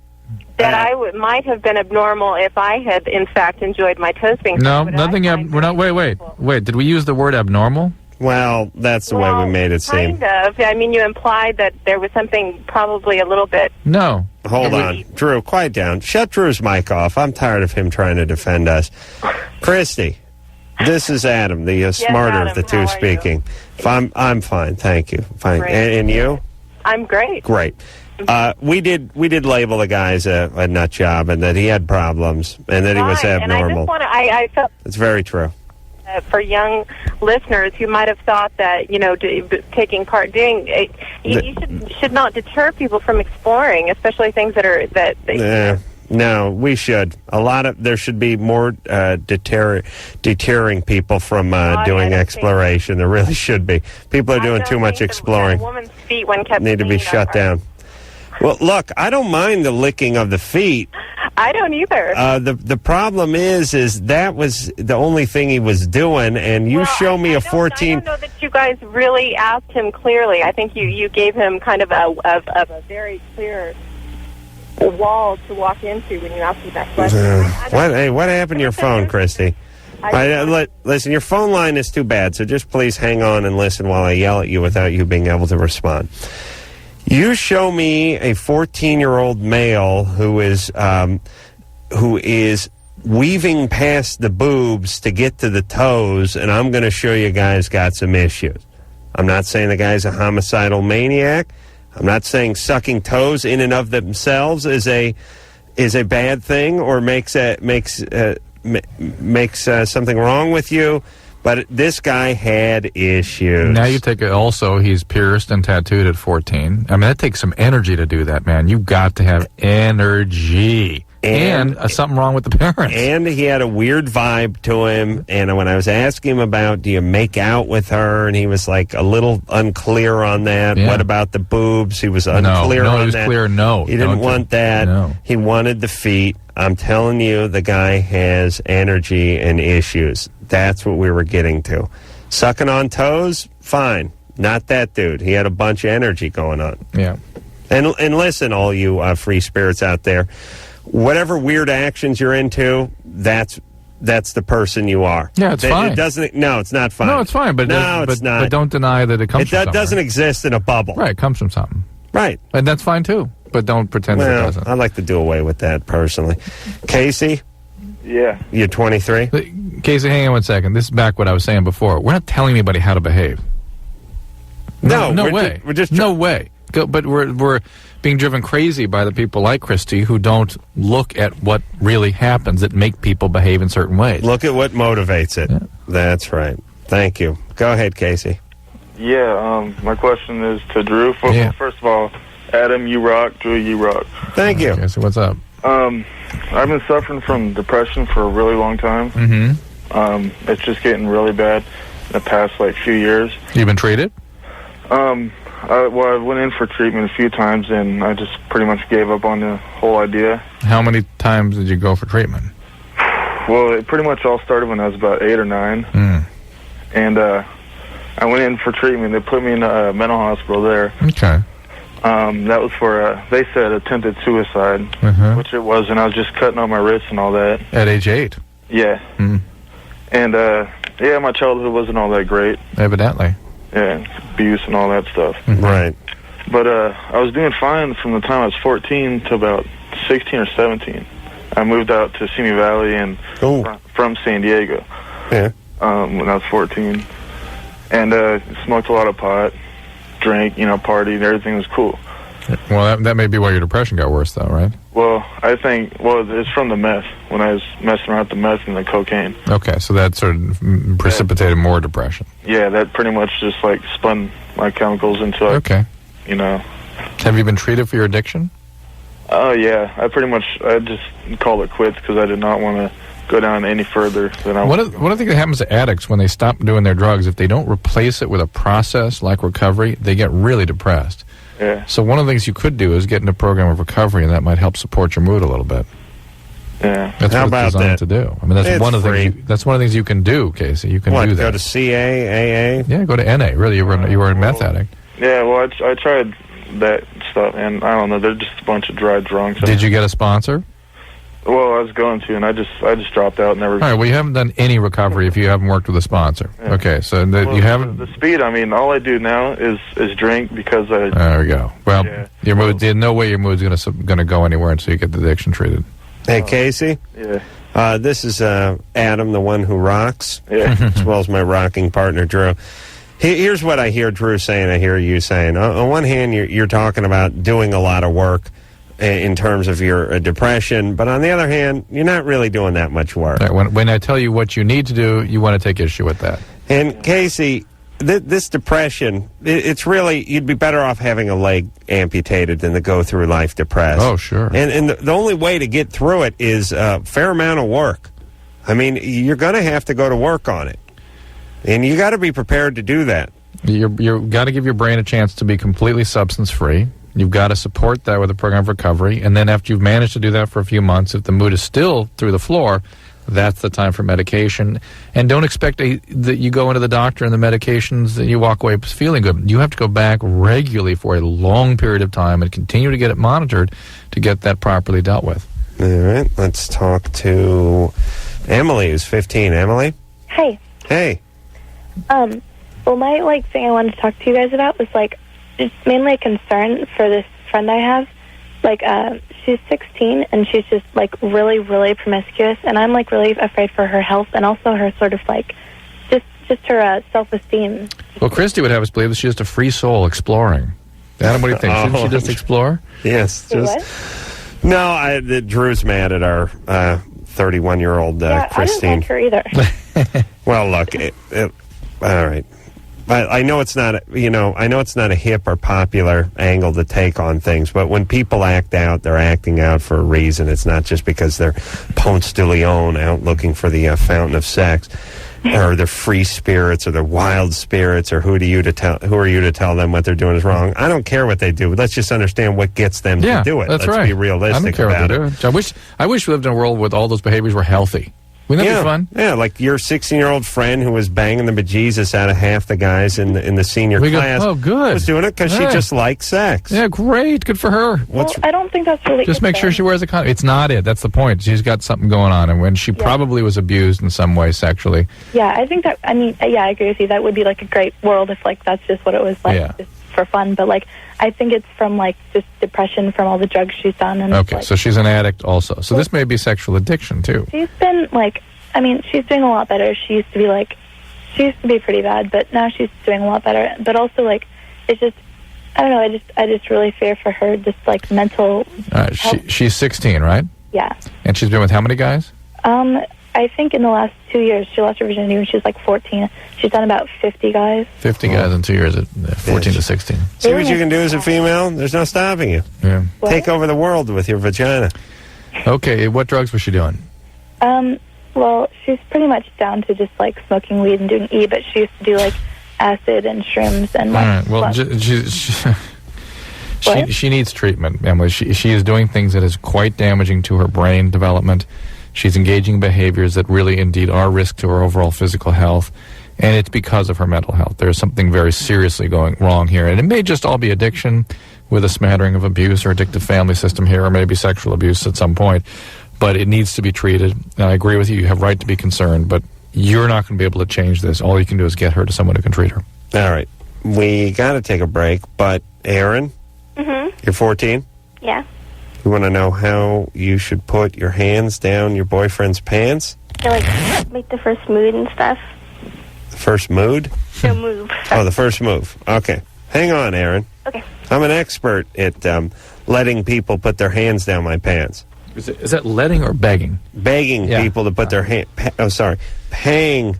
I might have been abnormal if I had, in fact, enjoyed my toast being... No, nothing... We're not... Wait. Did we use the word abnormal? Well, that's the way we made it seem. Kind of. I mean, you implied that there was something probably a little bit... No. Hold on. Drew, quiet down. Shut Drew's mic off. I'm tired of him trying to defend us. Christy, this is Adam, the smarter Adam, of the two speaking. I'm fine, thank you. Fine. And you? I'm great. Great. We did label the guy as a nut job, and that he had problems, and that he was abnormal. And I felt it's very true. For young listeners who might have thought that taking part you should not deter people from exploring, especially things that are No, we should. There should be more deterring people from doing exploration. There really should be. People are doing too much exploring. Woman's feet when kept need to be shut down. Well, look, I don't mind the licking of the feet. I don't either. The problem is that was the only thing he was doing, and you show me a 14... I don't know that you guys really asked him clearly. I think you gave him kind of a very clear wall to walk into when you asked me that question. What happened to your phone, Christy? Listen, your phone line is too bad, so just please hang on and listen while I yell at you without you being able to respond. You show me a 14-year-old male who is weaving past the boobs to get to the toes, and I'm going to show you guys got some issues. I'm not saying the guy's a homicidal maniac. I'm not saying sucking toes in and of themselves is a bad thing or makes something wrong with you. But this guy had issues. Now you take it also, he's pierced and tattooed at 14. I mean, that takes some energy to do that, man. You've got to have energy. And something wrong with the parents. And he had a weird vibe to him. And when I was asking him about, do you make out with her? And he was like a little unclear on that. Yeah. What about the boobs? He was unclear on that. He was clear, no. He didn't want that. No. He wanted the feet. I'm telling you, the guy has energy and issues. That's what we were getting to. Sucking on toes, fine. Not that dude. He had a bunch of energy going on. Yeah. And listen, all you free spirits out there, whatever weird actions you're into, that's the person you are. Yeah, it's fine. No, it's not fine. No, it's fine, but it's not. But don't deny that it comes from something. It doesn't exist in a bubble. Right, it comes from something. Right. And that's fine, too. But don't pretend that it doesn't. I'd like to do away with that, personally. Casey? Yeah. You're 23? Casey, hang on one second. This is back what I was saying before. We're not telling anybody how to behave. No way. No way. But we're being driven crazy by the people like Christy who don't look at what really happens that make people behave in certain ways. Look at what motivates it. Yeah. That's right. Thank you. Go ahead, Casey. Yeah, my question is to Drew. First of all, Adam, you rock. Drew, you rock. Thank you. Casey, what's up? I've been suffering from depression for a really long time. Mm-hmm. It's just getting really bad in the past, few years. You've been treated? I went in for treatment a few times, and I just pretty much gave up on the whole idea. How many times did you go for treatment? Well, it pretty much all started when I was about 8 or 9. Mm. And I went in for treatment. They put me in a mental hospital there. Okay. That was for, they said, attempted suicide, which it was, and I was just cutting on my wrists and all that. At age 8? Yeah. Mm. And, my childhood wasn't all that great. Evidently. Yeah, abuse and all that stuff. Mm-hmm. Right. But I was doing fine from the time I was 14 to about 16 or 17. I moved out to Simi Valley and from San Diego. Yeah. When I was 14. And smoked a lot of pot, drank, partied, everything was cool. Well, that may be why your depression got worse, though, right? Well, I think, it's from the meth, when I was messing around with the meth and the cocaine. Okay, so that sort of precipitated more depression. Yeah, that pretty much just, like, spun my chemicals into, like, okay. You know. Have you been treated for your addiction? Oh, yeah. I just called it quits because I did not want to go down any further than I was. What I think that happens to addicts when they stop doing their drugs, if they don't replace it with a process like recovery, they get really depressed. Yeah. So one of the things you could do is get in a program of recovery, and that might help support your mood a little bit. Yeah. That's How what about it's designed that? to do. I mean, that's one of the things. That's one of the things you can do, Casey. You can do that. Go to CA, AA? Yeah, go to NA. Really, you were a meth addict. Yeah, well, I tried that stuff, and I don't know, they're just a bunch of dry drunks. Did you get a sponsor? Well, I was going to, and I just dropped out. Never. All right. Well, you haven't done any recovery if you haven't worked with a sponsor. Yeah. Okay, so you haven't. The speed. I mean, all I do now is drink because I. There we go. Well, your mood. There's no way your mood's going to go anywhere until you get the addiction treated. Hey, Casey. Yeah. This is Adam, the one who rocks. Yeah. As well as my rocking partner, Drew. Here's what I hear Drew saying. I hear you saying. On one hand, you're talking about doing a lot of work in terms of your depression, but on the other hand, you're not really doing that much work. Right, when I tell you what you need to do, you want to take issue with that. And Casey, this depression, it's really, you'd be better off having a leg amputated than to go through life depressed. Oh, sure. And the only way to get through it is a fair amount of work. I mean, you're going to have to go to work on it. And you got to be prepared to do that. You've got to give your brain a chance to be completely substance-free. You've got to support that with a program of recovery. And then after you've managed to do that for a few months, if the mood is still through the floor, that's the time for medication. And don't expect that you go into the doctor and the medications that you walk away feeling good. You have to go back regularly for a long period of time and continue to get it monitored to get that properly dealt with. All right. Let's talk to Emily, who's 15. Emily? Hey. Hey. Well, my, thing I wanted to talk to you guys about was, it's mainly a concern for this friend I have. She's 16, and she's just, really, really promiscuous, and I'm, really afraid for her health and also her sort of, just her self-esteem. Well, Christy would have us believe that she's just a free soul exploring. Adam, what do you think? Shouldn't she just explore? Yes. No, Drew's mad at our 31-year-old Christine. I don't like her either. Well, look, all right. I know it's not, I know it's not a hip or popular angle to take on things, but when people act out, they're acting out for a reason. It's not just because they're Ponce de Leon out looking for the fountain of sex, or they're free spirits, or they're wild spirits, or who are you to tell them what they're doing is wrong? I don't care what they do. Let's just understand what gets them to do it. That's Let's be realistic about it. I wish we lived in a world where all those behaviors were healthy. Wouldn't that be fun? Yeah, like your 16-year-old friend who was banging the bejesus out of half the guys in the senior class. Oh, good. Was doing it because she just likes sex. Yeah, great. Good for her. I don't think that's really just make sure she wears a condom. It's not it. That's the point. She's got something going on, and when she probably was abused in some way sexually. Yeah, I think that, I agree with you. That would be, a great world if, that's just what it was just for fun. But, I think it's from, just depression from all the drugs she's done. And okay, so she's an addict also. So this may be sexual addiction, too. She's been, she's doing a lot better. She used to be pretty bad, but now she's doing a lot better. But also, it's just, I don't know, I just really fear for her, just, mental health. She's 16, right? Yeah. And she's been with how many guys? I think in the last 2 years, she lost her virginity when she was 14. She's done about 50 guys. 50 guys in 2 years at 14 to 16. See what you can do as a female? There's no stopping you. Yeah. Take over the world with your vagina. Okay, what drugs was she doing? Well, she's pretty much down to just, smoking weed and doing E, but she used to do, acid and shrooms and, all right. Well, she needs treatment, Emily. She is doing things that is quite damaging to her brain development. She's engaging in behaviors that really indeed are risk to her overall physical health, and it's because of her mental health. There's something very seriously going wrong here, and it may just all be addiction with a smattering of abuse or addictive family system here, or maybe sexual abuse at some point, but it needs to be treated. And I agree with you. You have right to be concerned, but you're not going to be able to change this. All you can do is get her to someone who can treat her. All right. We got to take a break, but Aaron, you're 14? Yeah. You want to know how you should put your hands down your boyfriend's pants? Make the first mood and stuff. The first mood? The move. Oh, the first move. Okay. Hang on, Aaron. Okay. I'm an expert at letting people put their hands down my pants. Is that letting or begging? Begging people to put their paying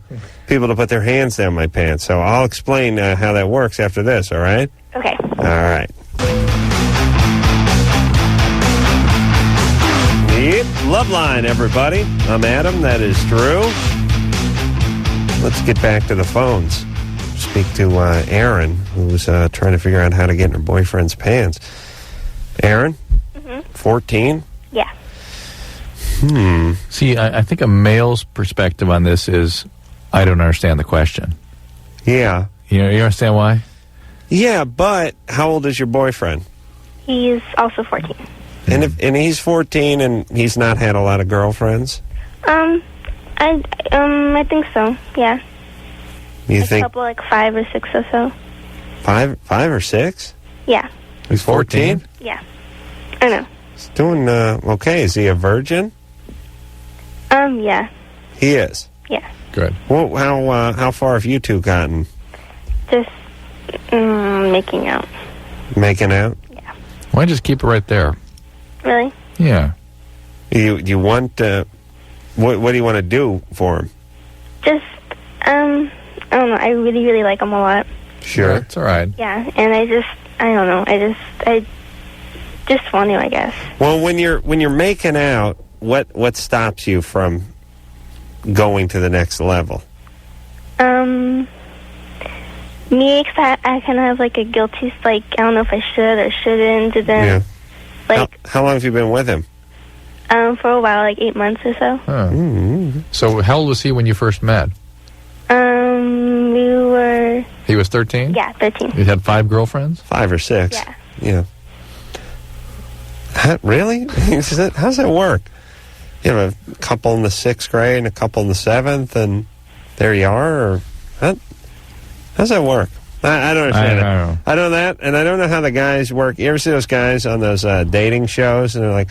people to put their hands down my pants. So I'll explain how that works after this, all right? Okay. All right. Yep, Loveline, everybody. I'm Adam, that is Drew. Let's get back to the phones. Speak to Aaron, who's trying to figure out how to get in her boyfriend's pants. Aaron? 14? Yeah. See, I think a male's perspective on this is, I don't understand the question. Yeah. You understand why? Yeah, but how old is your boyfriend? He's also 14. And he's 14 and he's not had a lot of girlfriends? I think so, yeah. You think? A couple, like 5 or 6 or so. Five or six? Yeah. He's 14? Yeah. I know. He's doing okay. Is he a virgin? Yeah. He is? Yeah. Good. Well, how far have you two gotten? Just making out. Making out? Yeah. Why just keep it right there? Really? Yeah. You want what do you want to do for him? Just I don't know. I really, really like him a lot. Sure. It's all right. Yeah, and I don't know. I just want to, I guess. Well, when you're making out, what stops you from going to the next level? Me, cause I kind of have like a guilty, like I don't know if I should or shouldn't. And then, how long have you been with him? For a while, like 8 months or so. Huh. So how old was he when you first met? We were. He was 13? Yeah, 13. You had 5 girlfriends? 5 or 6. Yeah. Yeah. Really? How's that work? You have a couple in the 6th grade and a couple in the 7th, and there you are? Or how's that work? I don't understand it. I don't know that, and I don't know how the guys work. You ever see those guys on those dating shows, and they're like,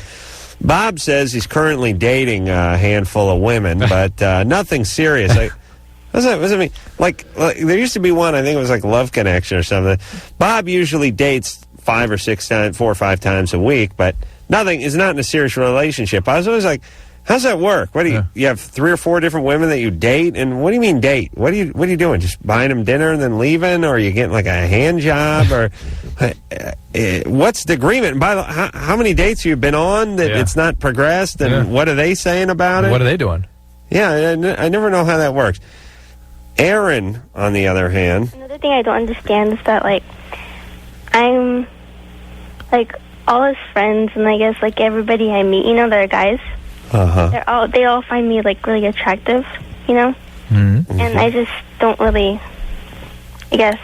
Bob says he's currently dating a handful of women, but nothing serious. Like, what does that mean? Like, there used to be one, I think it was like Love Connection or something. Bob usually dates 5 or 6 times, 4 or 5 times a week, but nothing is not in a serious relationship. I was always like, how's that work? What do you have 3 or 4 different women that you date? And what do you mean date? What are you doing? Just buying them dinner and then leaving? Or are you getting like a hand job? Or what's the agreement? And by the way, how many dates have you been on that it's not progressed? And what are they saying about it? What are they doing? Yeah, I never know how that works. Aaron, on the other hand. Another thing I don't understand is that, like, I'm, like, all his friends and I guess, like, everybody I meet, they're guys. They all find me, like, really attractive, Mm-hmm. And I just don't really, I guess,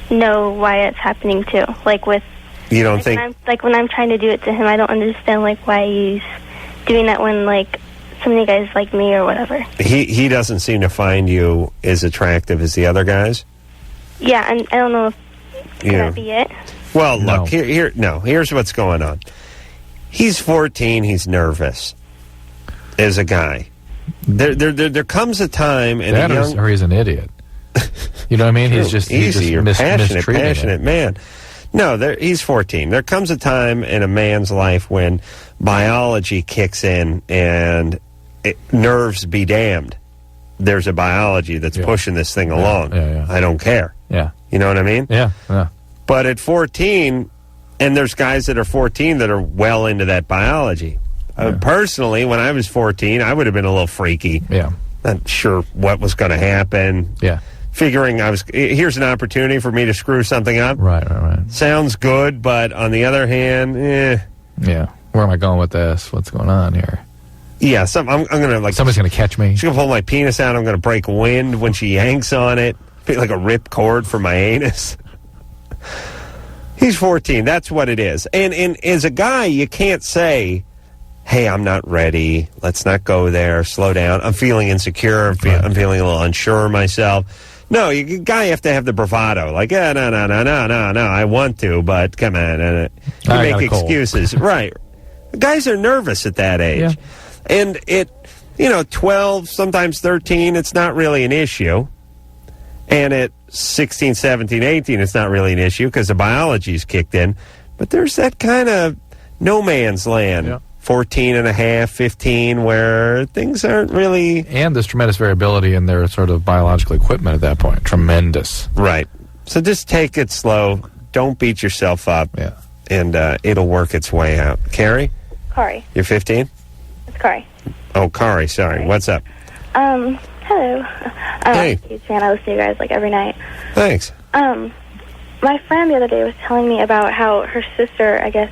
know why it's happening too. Like with, you don't think, when I'm trying to do it to him, I don't understand like why he's doing that when like so many guys like me or whatever. He doesn't seem to find you as attractive as the other guys. Yeah, and I don't know if could that be it. Well, look here's what's going on. He's 14. He's nervous as a guy. There comes a time, and or he's an idiot. You know what I mean? He's just you're passionate man. No, he's 14. There comes a time in a man's life when biology kicks in and nerves be damned. There's a biology that's pushing this thing along. I don't care. Yeah. You know what I mean? Yeah. But at 14, and there's guys that are 14 that are well into that biology. Personally, when I was 14, I would have been a little freaky. Yeah. Not sure what was going to happen. Yeah. Figuring here's an opportunity for me to screw something up. Right. Sounds good, but on the other hand, Yeah. Where am I going with this? What's going on here? Yeah, I'm going to somebody's going to catch me. She's going to pull my penis out. I'm going to break wind when she yanks on it. Be like a rip cord for my anus. He's 14. That's what it is. And as a guy, you can't say, hey, I'm not ready. Let's not go there. Slow down. I'm feeling insecure. I'm feeling a little unsure of myself. No, you have to have the bravado. Like, no, I want to, but come on. You make excuses. Right. Guys are nervous at that age. Yeah. And 12, sometimes 13, it's not really an issue. And at 16, 17, 18, it's not really an issue because the biology's kicked in. But there's that kind of no man's land, 14 and a half, 15, where things aren't really... And there's tremendous variability in their sort of biological equipment at that point. Tremendous. Right. So just take it slow. Don't beat yourself up. Yeah. And it'll work its way out. Carrie? Kari. You're 15? It's Kari. Oh, Kari, sorry. What's up? Hello. Hey. I'm a huge fan. I listen to you guys like every night. Thanks. My friend the other day was telling me about how her sister, I guess,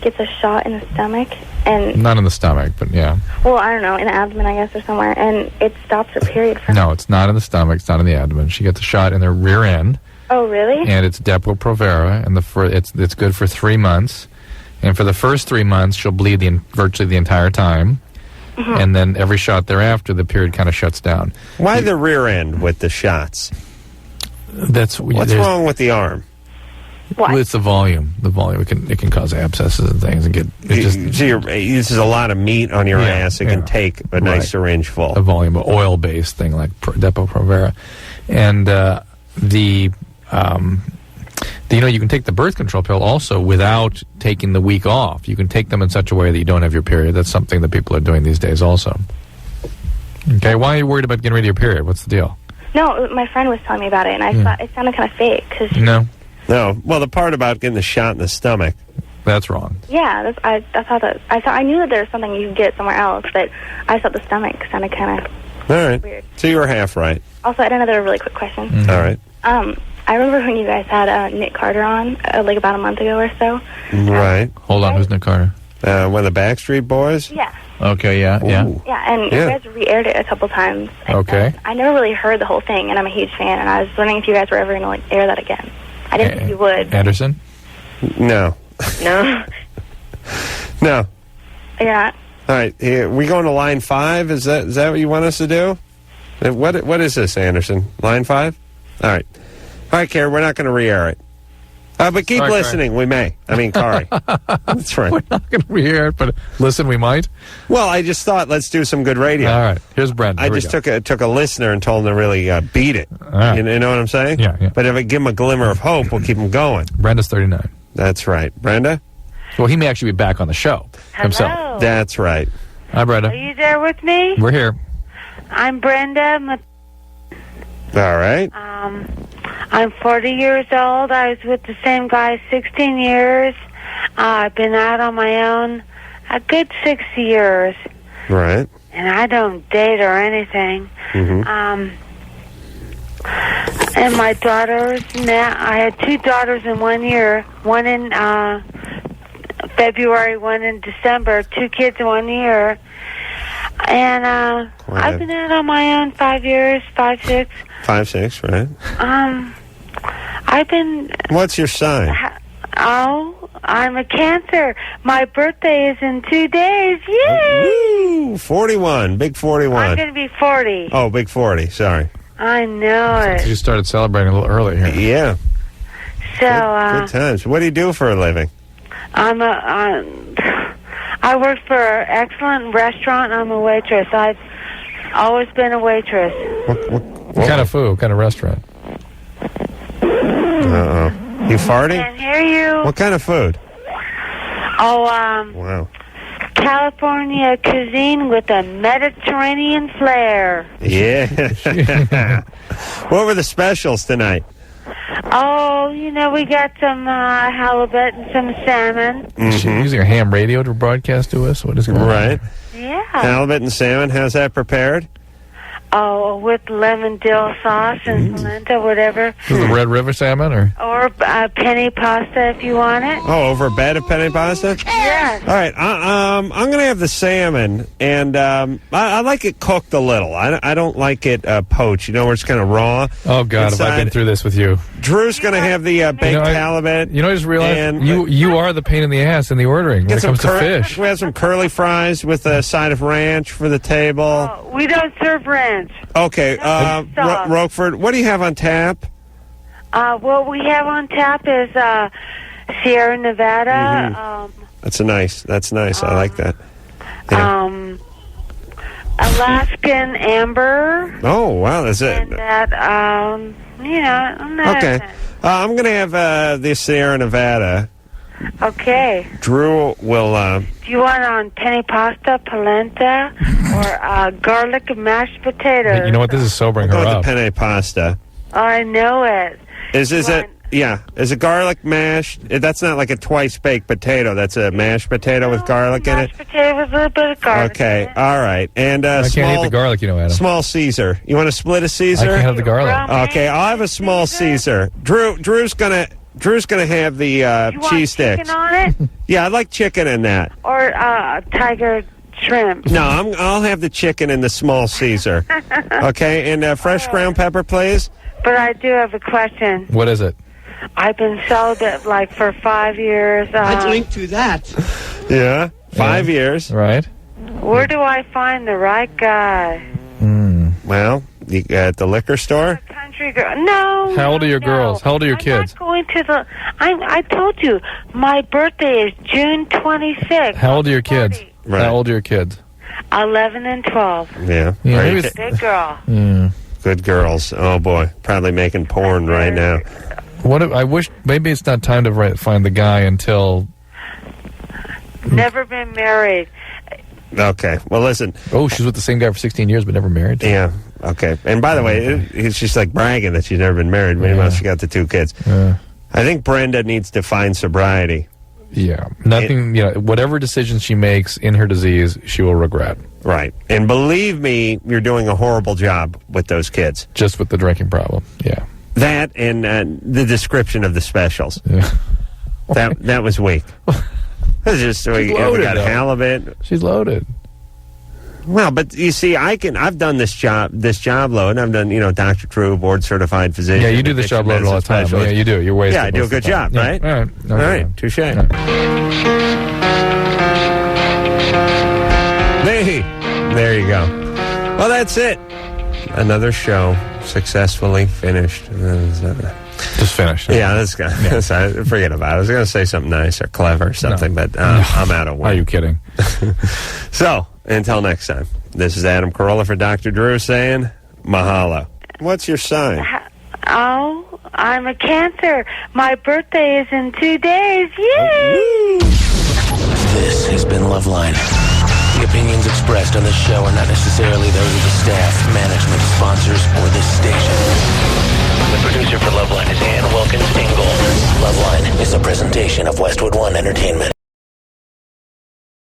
gets a shot in the stomach and... Not in the stomach, but yeah. Well, I don't know, in the abdomen, I guess, or somewhere, and it stops her period from... No, it's not in the stomach. It's not in the abdomen. She gets a shot in the rear end. Oh, really? And it's Depo-Provera, and it's good for 3 months. And for the first 3 months, she'll bleed virtually the entire time. Mm-hmm. And then every shot thereafter, the period kind of shuts down. Why the rear end with the shots? What's wrong with the arm? What? Well, it's the volume. The volume it can cause abscesses and things, and this is a lot of meat on your ass. It can take a nice syringe full. A volume, an oil-based thing like Depo-Provera, and you can take the birth control pill also without taking the week off. You can take them in such a way that you don't have your period. That's something that people are doing these days also. Okay, why are you worried about getting rid of your period? What's the deal? No, my friend was telling me about it, and I thought it sounded kind of fake. No. Well, the part about getting the shot in the stomach. That's wrong. Yeah, I knew that there was something you could get somewhere else, but I thought the stomach sounded kind of weird. So you were half right. Also, I had another really quick question. Mm-hmm. All right. I remember when you guys had Nick Carter on, like about a month ago or so. Right. Hold on, who's Nick Carter? One of the Backstreet Boys? Yeah. Okay, yeah. Yeah, and you guys re-aired it a couple times. Okay. I never really heard the whole thing, and I'm a huge fan, and I was wondering if you guys were ever going to air that again. I didn't think you would. Anderson? No. No? No. You're not? All right, we going to line 5? Is that what you want us to do? What is this, Anderson? Line 5? All right. All right, Karen, we're not going to re-air it. But keep listening. Kari. We may. I mean, Kari. That's right. We're not going to re-air it, but listen, we might. Well, I just thought, let's do some good radio. All right. Here's Brent. I just took a listener and told him to really beat it. Right. You know what I'm saying? Yeah. But if I give him a glimmer of hope, we'll keep him going. Brenda's 39. That's right. Brenda? Well, he may actually be back on the show himself. That's right. Hi, Brenda. Are you there with me? We're here. I'm Brenda. All right. I'm 40 years old. I was with the same guy 16 years. I've been out on my own a good 60 years. Right. And I don't date or anything. Mm-hmm. And my daughters, I had 2 daughters in 1 year. One in February, one in December. 2 kids in 1 year. And I've been out on my own 5 years, 5, 6. 5, 6, right. I've been... What's your sign? I'm a Cancer. My birthday is in 2 days. Yay! Woo! 41. Big 41. I'm going to be 40. Oh, big 40. Sorry. I know it. You started celebrating a little early here. Yeah. So, good times. What do you do for a living? I work for an excellent restaurant. I'm a waitress. I've always been a waitress. What kind of food? What kind of restaurant? Uh-oh. You farting? Can't hear you. What kind of food? Wow. California cuisine with a Mediterranean flair. Yeah. What were the specials tonight? We got some halibut and some salmon. Mm-hmm. You're using a ham radio to broadcast to us? What is going on? Right. Yeah. Halibut and salmon. How's that prepared? With lemon dill sauce and polenta, whatever. Is it the Red River salmon, or penny pasta if you want it. Oh, over a bed of penny pasta? Yes. All right, I'm going to have the salmon, and I like it cooked a little. I don't like it poached, where it's kind of raw. Oh, God, have I been through this with you. Drew's going to have the baked halibut. I just realized you are the pain in the ass in the ordering when it comes to fish. We have some curly fries with a side of ranch for the table. We don't serve ranch. Okay, Roquefort, what do you have on tap? What we have on tap is Sierra Nevada. That's nice. I like that. Yeah. Alaskan Amber. Oh, wow, that's it. And that Okay. I'm going to have the Sierra Nevada. Okay. Drew will... Do you want on penne pasta, polenta, or garlic and mashed potatoes? You know what? This is sobering her up. The penne pasta. I know it. Is it... Yeah. Is it garlic mashed? That's not like a twice-baked potato. That's a mashed potato with garlic in it? Mashed potato with a little bit of garlic. Okay. All right. And I can't eat the garlic, Adam. Small Caesar. You want to split a Caesar? I can't have the garlic. Okay. I'll have a small Caesar. Drew's gonna have the cheese sticks. Chicken on it? Yeah, I'd like chicken in that. Or tiger shrimp? No, I'll have the chicken in the small Caesar. Okay. And fresh ground pepper, please. But I do have a question. What is it? I've been celibate for 5 years. I'd link to that. Yeah, 5 years. Right. Where do I find the right guy? Well, at the liquor store? Country girl. No. How old are your girls? How old are your kids? I'm not going to the... I told you, my birthday is June 26th. How old are your kids? Right. How old are your kids? 11 and 12. Yeah. Good girl. Good girls. Oh, boy. Probably making porn right now. I wish maybe it's not time to find the guy until... Never been married. Okay. Well, listen. Oh, she's with the same guy for 16 years but never married. Yeah. Okay. And by the way, she's like bragging that she's never been married. Meanwhile, she got the 2 kids. I think Brenda needs to find sobriety. Yeah. Nothing, whatever decisions she makes in her disease, she will regret. Right. And believe me, you're doing a horrible job with those kids. Just with the drinking problem. Yeah. That and the description of the specials. Yeah. that was weak. It's just we got halibut. She's loaded. Well, but you see, I've done this job load. I've done, Dr. Drew, board certified physician. Yeah, you do this job load all the time. Yeah, you do. You're wasting. Yeah, I do a good job, right? Yeah. All right. Touche. Hey, there you go. Well, that's it. Another show successfully finished. Just finished. Yeah, that's good. Yeah. Forget about it. I was going to say something nice or clever or something, but I'm out of work. Are you kidding? So, until next time, this is Adam Carolla for Dr. Drew saying mahalo. What's your sign? Oh, I'm a Cancer. My birthday is in 2 days. Yay! This has been Loveline. The opinions expressed on this show are not necessarily those of the staff, management, sponsors, or this station. The producer for Loveline is Ann Wilkins Ingle. Loveline is a presentation of Westwood One Entertainment.